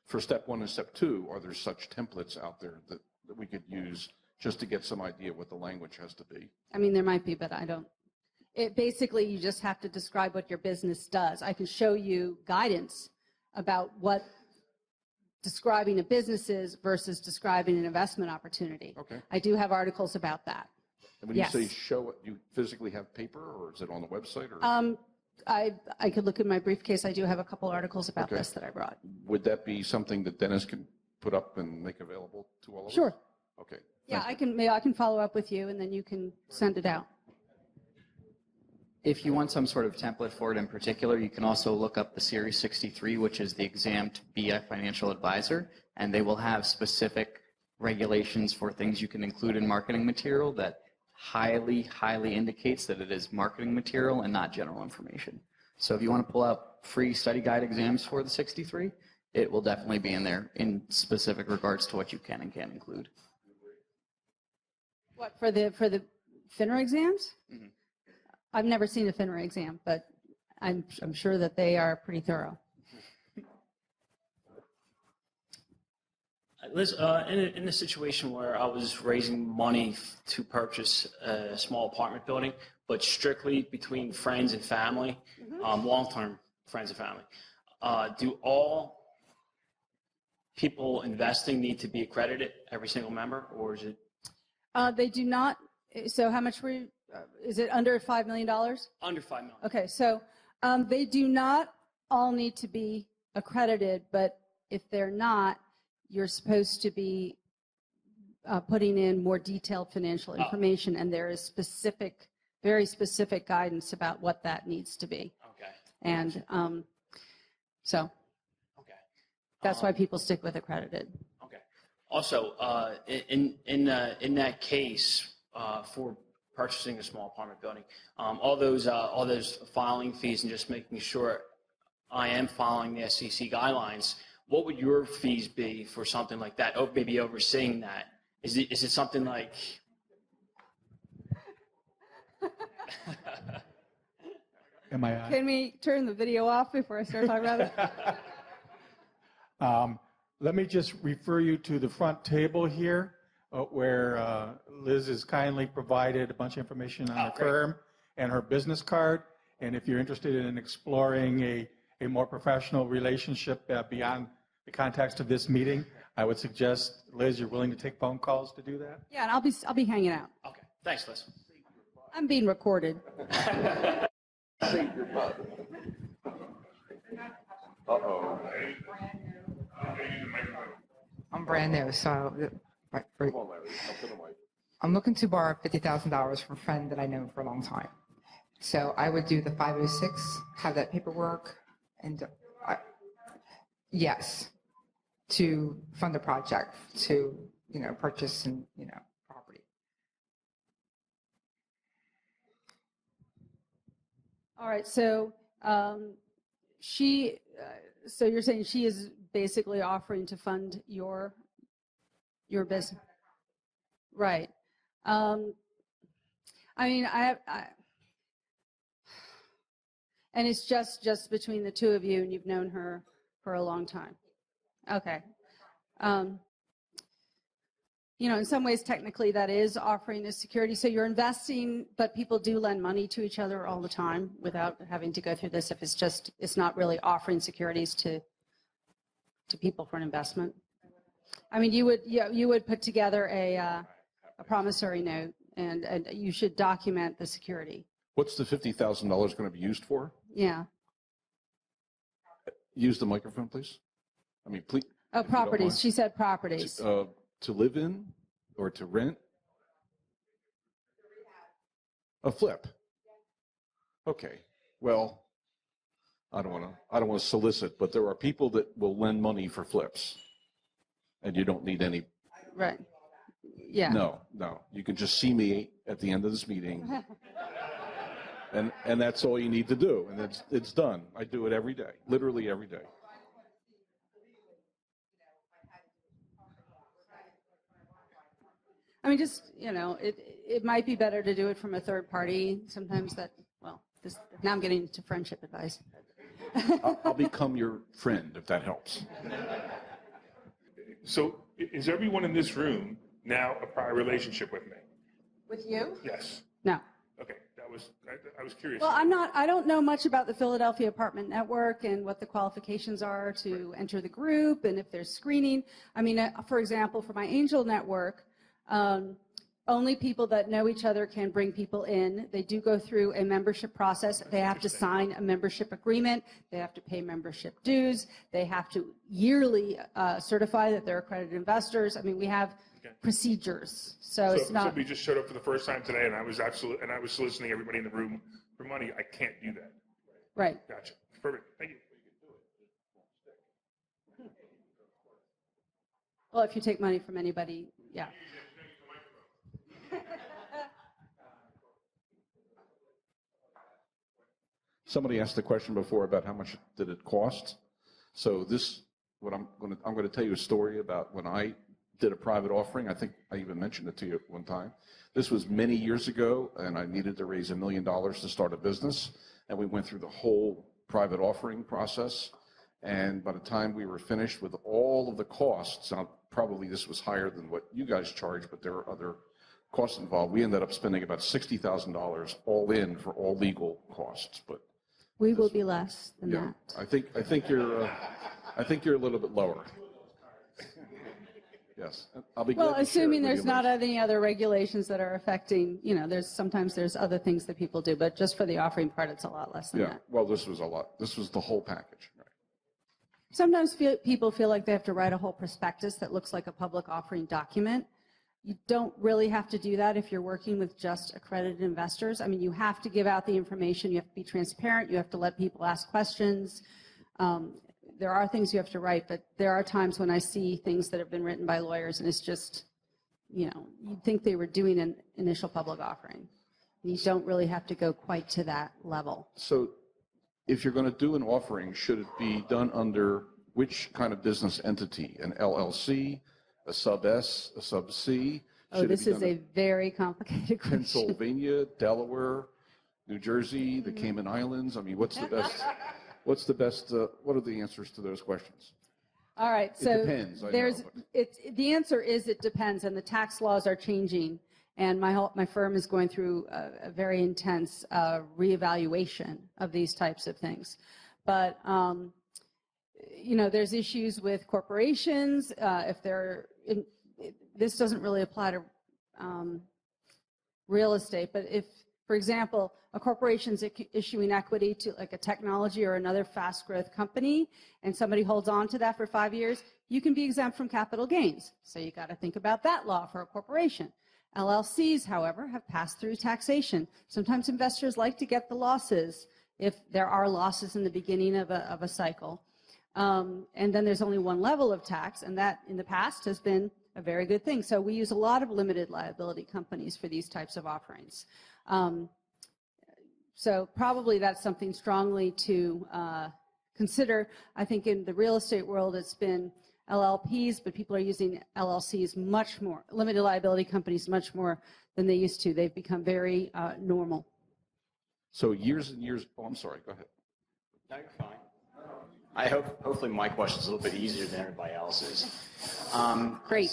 for step 1 and step 2, are there such templates out there that we could use just to get some idea what the language has to be? I mean, there might be, but I don't. Basically, you just have to describe what your business does. I can show you guidance about what describing a business is versus describing an investment opportunity. Okay. I do have articles about that. And when you say Yes. show it, you physically have paper, or is it on the website? Or I could look in my briefcase. I do have a couple articles about Okay. this that I brought. would that be something that Dennis can put up and make available to all of us? Sure. Okay. Yeah, maybe I can follow up with you, and then you can send it out. If you want some sort of template for it in particular, you can also look up the Series 63, which is the exempt BI financial advisor, and they will have specific regulations for things you can include in marketing material that highly, highly indicates that it is marketing material and not general information. So if you want to pull out free study guide exams for the 63, it will definitely be in there in specific regards to what you can and can't include. What, for the FINRA exams? Mhm. I've never seen a FINRA exam, but I'm sure that they are pretty thorough. Liz, in a situation where I was raising money to purchase a small apartment building, but strictly between friends and family, long-term friends and family, do all people investing need to be accredited, every single member, or is it? They do not. So how much is it under $5 million? Under $5 million. Okay, so they do not all need to be accredited, but if they're not, you're supposed to be putting in more detailed financial information, and there is very specific guidance about what that needs to be. Okay. And so Okay. that's why people stick with accredited. Okay. Also, in that case, for purchasing a small apartment building, all those filing fees and just making sure I am following the SEC guidelines, what would your fees be for something like that? Oh, maybe overseeing that. Is it something like? Am I on? Can we turn the video off before I start talking about it? Let me just refer you to the front table here, where Liz has kindly provided a bunch of information on the firm and her business card. And if you're interested in exploring a more professional relationship beyond the context of this meeting, I would suggest, Liz, you're willing to take phone calls to do that? Yeah, and I'll be hanging out. Okay, thanks, Liz. I'm being recorded. I'm brand new, so I'm looking to borrow $50,000 from a friend that I know for a long time. So I would do the 506, have that paperwork, and yes, to fund the project, to purchase and property. All right, so so you're saying she is basically offering to fund your business, right? I mean, and it's just between the two of you, and you've known her for a long time. Okay. In some ways, technically, that is offering the security. So you're investing, but people do lend money to each other all the time without having to go through this. If it's not really offering securities to people for an investment. I mean, you would put together a promissory note, and you should document the security. What's the $50,000 going to be used for? Yeah. Use the microphone, please. I mean, please. Oh, properties. She said properties. To live in or to rent? A flip. Okay. Well, I don't want to solicit, but there are people that will lend money for flips, and you don't need any. Right. Yeah. No. You can just see me at the end of this meeting, and that's all you need to do, and it's done. I do it every day, literally every day. I mean, it might be better to do it from a third party. Sometimes now I'm getting into friendship advice. I'll become your friend if that helps. So is everyone in this room now a prior relationship with me? With you? Yes. No. Okay, I was curious. Well, I don't know much about the Philadelphia Apartment Network and what the qualifications are to enter the group and if there's screening. I mean, for example, for my Angel Network, only people that know each other can bring people in. They do go through a membership process. They have to sign a membership agreement. They have to pay membership dues. They have to yearly certify that they're accredited investors. I mean, we have procedures. So it's not. If somebody just showed up for the first time today, and I was soliciting everybody in the room for money, I can't do that. Right. Gotcha. Perfect. Thank you. Well, if you take money from anybody, yeah. Somebody asked the question before about how much did it cost. So I'm going to tell you a story about when I did a private offering. I think I even mentioned it to you at one time. This was many years ago, and I needed to raise $1 million to start a business, and we went through the whole private offering process. And by the time we were finished with all of the costs, now probably this was higher than what you guys charge, but there are other costs involved. We ended up spending about $60,000 all in for all legal costs. But we will be less than that. I think you're a little bit lower. Yes, I'll be. Well, assuming there's not any other regulations that are affecting, sometimes there's other things that people do, but just for the offering part, it's a lot less than that. Well, this was a lot. This was the whole package. Right. Sometimes people feel like they have to write a whole prospectus that looks like a public offering document. You don't really have to do that if you're working with just accredited investors. I mean, you have to give out the information. You have to be transparent. You have to let people ask questions. There are things you have to write, but there are times when I see things that have been written by lawyers, and it's just, you'd think they were doing an initial public offering. You don't really have to go quite to that level. So if you're going to do an offering, should it be done under which kind of business entity? An LLC, a sub S, a sub C? Oh, Should it this be is done a in very complicated question. Pennsylvania, Delaware, New Jersey, the Cayman Islands? I mean, what's the best? What's the best? What are the answers to those questions? All right, It so depends, I there's know, but- the answer is it depends, and the tax laws are changing, and my firm is going through a very intense reevaluation of these types of things. But you know, there's issues with corporations if they're in. This doesn't really apply to real estate, but if, for example, a corporation's issuing equity to like a technology or another fast growth company, and somebody holds on to that for 5 years, you can be exempt from capital gains. So you got to think about that law for a corporation. LLCs, however, have passed through taxation. Sometimes investors like to get the losses if there are losses in the beginning of a cycle. And then there's only one level of tax, and that in the past has been a very good thing. So we use a lot of limited liability companies for these types of offerings. So probably that's something strongly to consider. I think in the real estate world, it's been LLPs, but people are using LLCs much more, limited liability companies much more than they used to. They've become very normal. So years and years. Oh, I'm sorry. Go ahead. No, you're fine. Hopefully my question's a little bit easier than everybody else's. Great.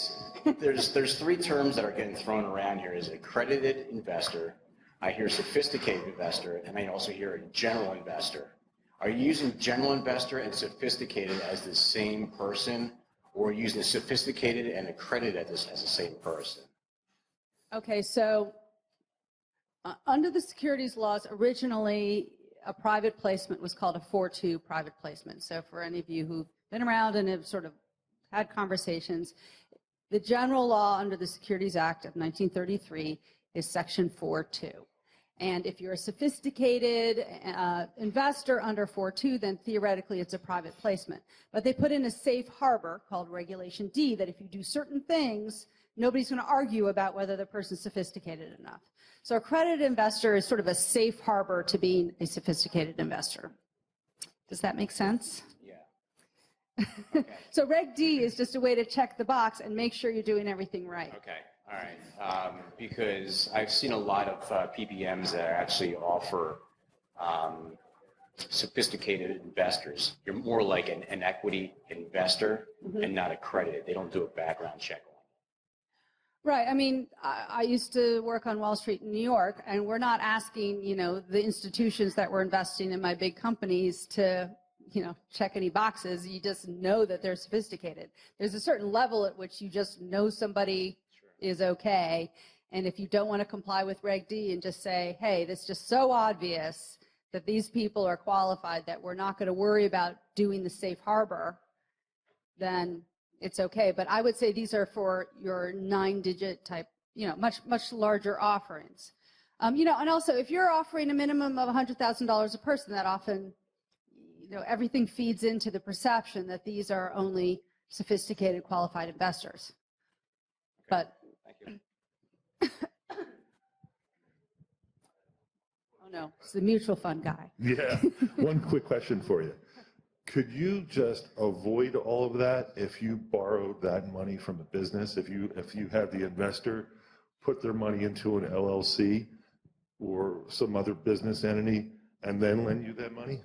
There's three terms that are getting thrown around here: is accredited investor, I hear sophisticated investor, and I also hear a general investor. Are you using general investor and sophisticated as the same person, or are you using sophisticated and accredited as the same person? Okay, so under the securities laws, originally a private placement was called a 4-2 private placement. So for any of you who've been around and have sort of had conversations, the general law under the Securities Act of 1933 is Section 4-2. And if you're a sophisticated investor under 4-2, then theoretically it's a private placement. But they put in a safe harbor called Regulation D that if you do certain things, nobody's going to argue about whether the person's sophisticated enough. So accredited investor is sort of a safe harbor to being a sophisticated investor. Does that make sense? Yeah. Okay. So Reg D is just a way to check the box and make sure you're doing everything right. Okay. All right. Because I've seen a lot of PPMs that actually offer sophisticated investors. You're more like an equity investor and not accredited. They don't do a background check. Right. I mean, I used to work on Wall Street in New York, and we're not asking, you know, the institutions that were investing in my big companies to, you know, check any boxes. You just know that they're sophisticated. There's a certain level at which you just know somebody is okay. And if you don't want to comply with Reg D and just say, hey, this is just so obvious that these people are qualified that we're not going to worry about doing the safe harbor, then it's okay. But I would say these are for your 9-digit type, you know, much larger offerings. You know, and also if you're offering a minimum of $100,000 a person, that often, you know, everything feeds into the perception that these are only sophisticated, qualified investors. Okay. But thank you. Oh no, it's the mutual fund guy. Yeah. One quick question for you. Could you just avoid all of that if you borrowed that money from a business? If you had the investor put their money into an LLC or some other business entity and then lend you that money?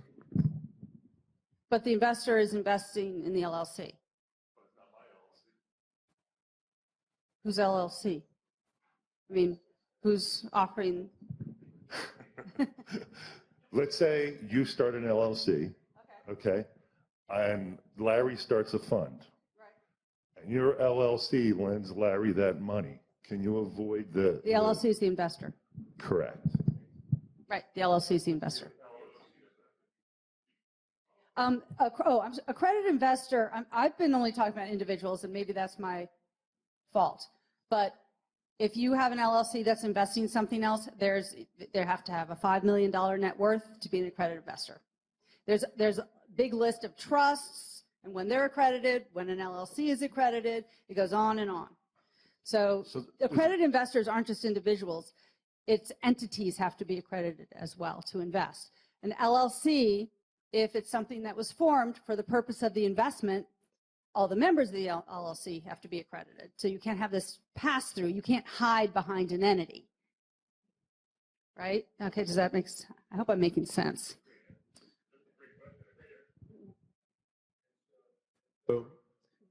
But the investor is investing in the LLC. Who's LLC? I mean, who's offering? Let's say you start an LLC, okay, and Larry starts a fund. Right. And your LLC lends Larry that money. Can you avoid the... The LLC is the investor. Correct. Right, the LLC is the investor. Accredited investor, I've been only talking about individuals, and maybe that's my fault. But if you have an LLC that's investing something else, they have to have a $5 million net worth to be an accredited investor. There's a big list of trusts, and when they're accredited, when an LLC is accredited, it goes on and on. So accredited investors aren't just individuals. It's entities have to be accredited as well to invest. An LLC if it's something that was formed for the purpose of the investment, all the members of the LLC have to be accredited. So you can't have this pass through. You can't hide behind an entity. Right? Okay, does that make sense? I hope I'm making sense.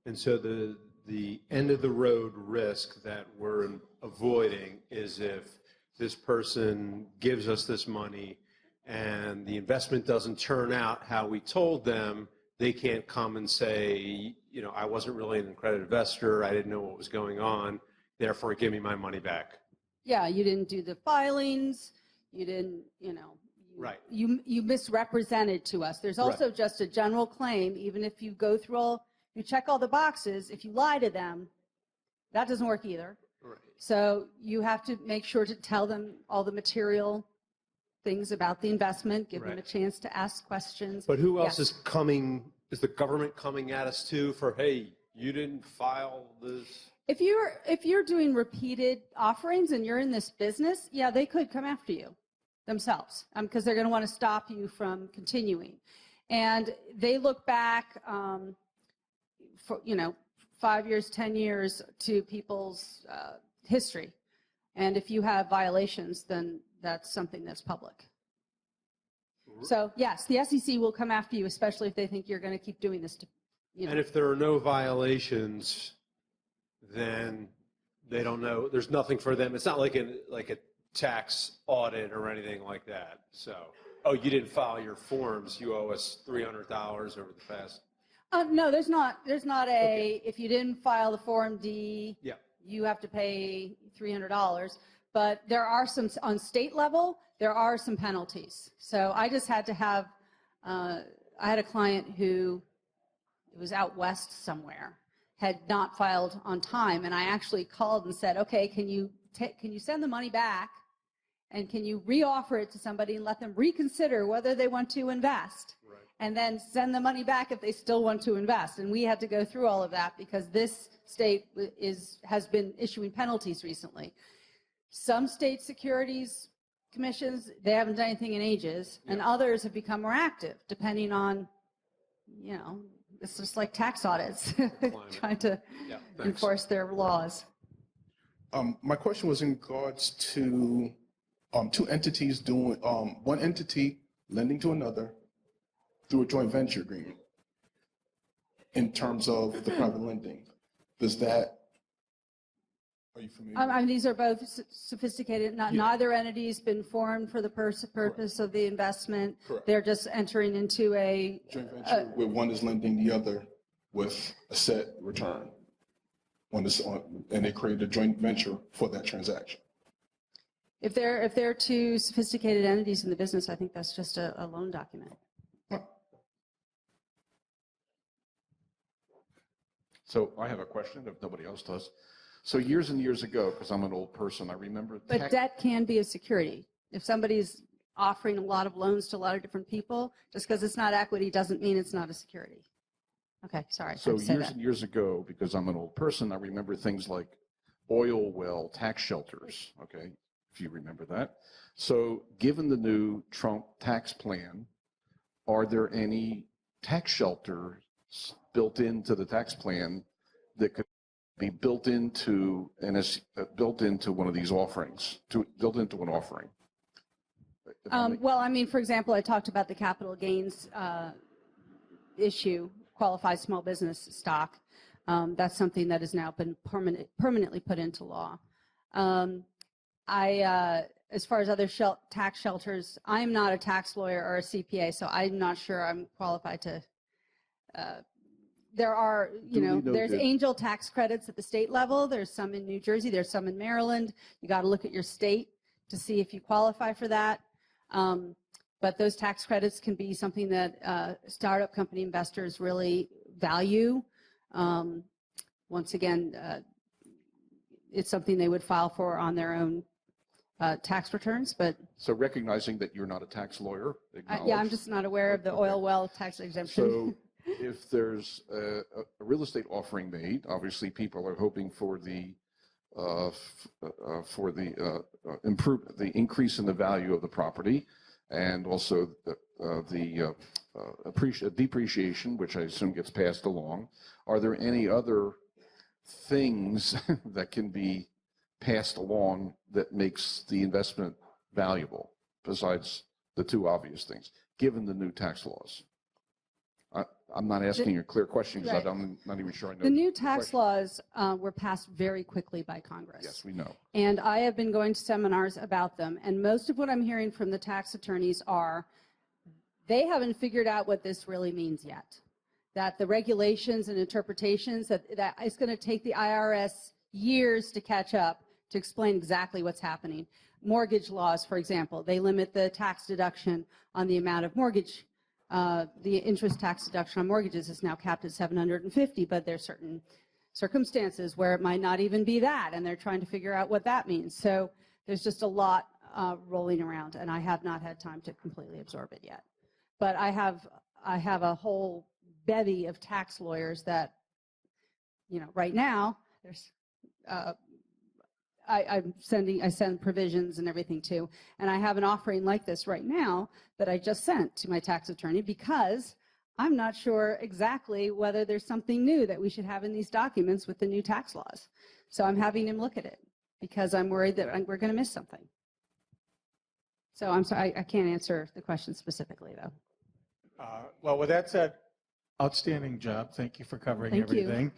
And so the end of the road risk that we're avoiding is if this person gives us this money and the investment doesn't turn out how we told them, they can't come and say, you know, I wasn't really an accredited investor, I didn't know what was going on, therefore give me my money back. Yeah, you didn't do the filings, you didn't, Right. You misrepresented to us. There's also just a general claim, even if you go through you check all the boxes, if you lie to them, that doesn't work either. Right. So you have to make sure to tell them all the material things about the investment, give them a chance to ask questions. But who else is coming, is the government coming at us too for, hey, you didn't file this? If you're doing repeated offerings and you're in this business, yeah, they could come after you themselves because they're going to want to stop you from continuing. And they look back, for 5 years, 10 years to people's history. And if you have violations, then that's something that's public. So yes, the SEC will come after you, especially if they think you're going to keep doing this. And if there are no violations, then they don't know. There's nothing for them. It's not like a tax audit or anything like that. So, oh, you didn't file your forms. You owe us $300 over the past. No, there's not a, if you didn't file the Form D, you have to pay $300. But there are some, on state level, there are some penalties. So I just had to have, I had a client who, it was out west somewhere, had not filed on time. And I actually called and said, okay, can you send the money back? And can you reoffer it to somebody and let them reconsider whether they want to invest? Right. And then send the money back if they still want to invest. And we had to go through all of that because this state has been issuing penalties recently. Some state securities commissions, they haven't done anything in ages, and others have become more active, depending on, it's just like tax audits, trying to enforce their laws. My question was in regards to two entities doing, one entity lending to another through a joint venture agreement in terms of the private lending. Does that, are you familiar? I mean, these are both sophisticated. Neither entity's been formed for the purpose of the investment. Correct. They're just entering into a joint venture where one is lending the other with a set return. One is and they created a joint venture for that transaction. If they're two sophisticated entities in the business, I think that's just a loan document. So I have a question if nobody else does. So years and years ago, because I'm an old person, I remember. But debt can be a security. If somebody's offering a lot of loans to a lot of different people, just because it's not equity doesn't mean it's not a security. Okay, sorry. So years and years ago, because I'm an old person, I remember things like oil well tax shelters, okay, if you remember that. So given the new Trump tax plan, are there any tax shelters built into the tax plan that could be built into one of these offerings, built into an offering? Well, I mean, for example, I talked about the capital gains issue, qualified small business stock. That's something that has now been permanently put into law. As far as other tax shelters, I'm not a tax lawyer or a CPA, so I'm not sure I'm qualified to. There are, there's angel tax credits at the state level. There's some in New Jersey. There's some in Maryland. You got to look at your state to see if you qualify for that. But those tax credits can be something that startup company investors really value. Once again, it's something they would file for on their own tax returns. But so recognizing that you're not a tax lawyer, yeah, I'm just not aware of the oil well tax exemption. So if there's a real estate offering made, obviously people are hoping for the increase in the value of the property, and also the depreciation, which I assume gets passed along. Are there any other things that can be passed along that makes the investment valuable besides the two obvious things, given the new tax laws? I'm not asking a clear question because Right. I'm not even sure I know. The new tax question. laws were passed very quickly by Congress. Yes, we know. And I have been going to seminars about them, and most of what I'm hearing from the tax attorneys are they haven't figured out what this really means yet. That the regulations and interpretations, that it's going to take the IRS years to catch up to explain exactly what's happening. Mortgage laws, for example, they limit the tax deduction on the amount of mortgage. The interest tax deduction on mortgages is now capped at $750, but there's certain circumstances where it might not even be that, and they're trying to figure out what that means. So there's just a lot rolling around, and I have not had time to completely absorb it yet. But I have a whole bevy of tax lawyers that, right now there's. I send provisions and everything too. And I have an offering like this right now that I just sent to my tax attorney because I'm not sure exactly whether there's something new that we should have in these documents with the new tax laws. So I'm having him look at it because I'm worried that we're going to miss something. So I'm sorry, I can't answer the question specifically though. Well, with that said, outstanding job. Thank you for covering Thank you. everything.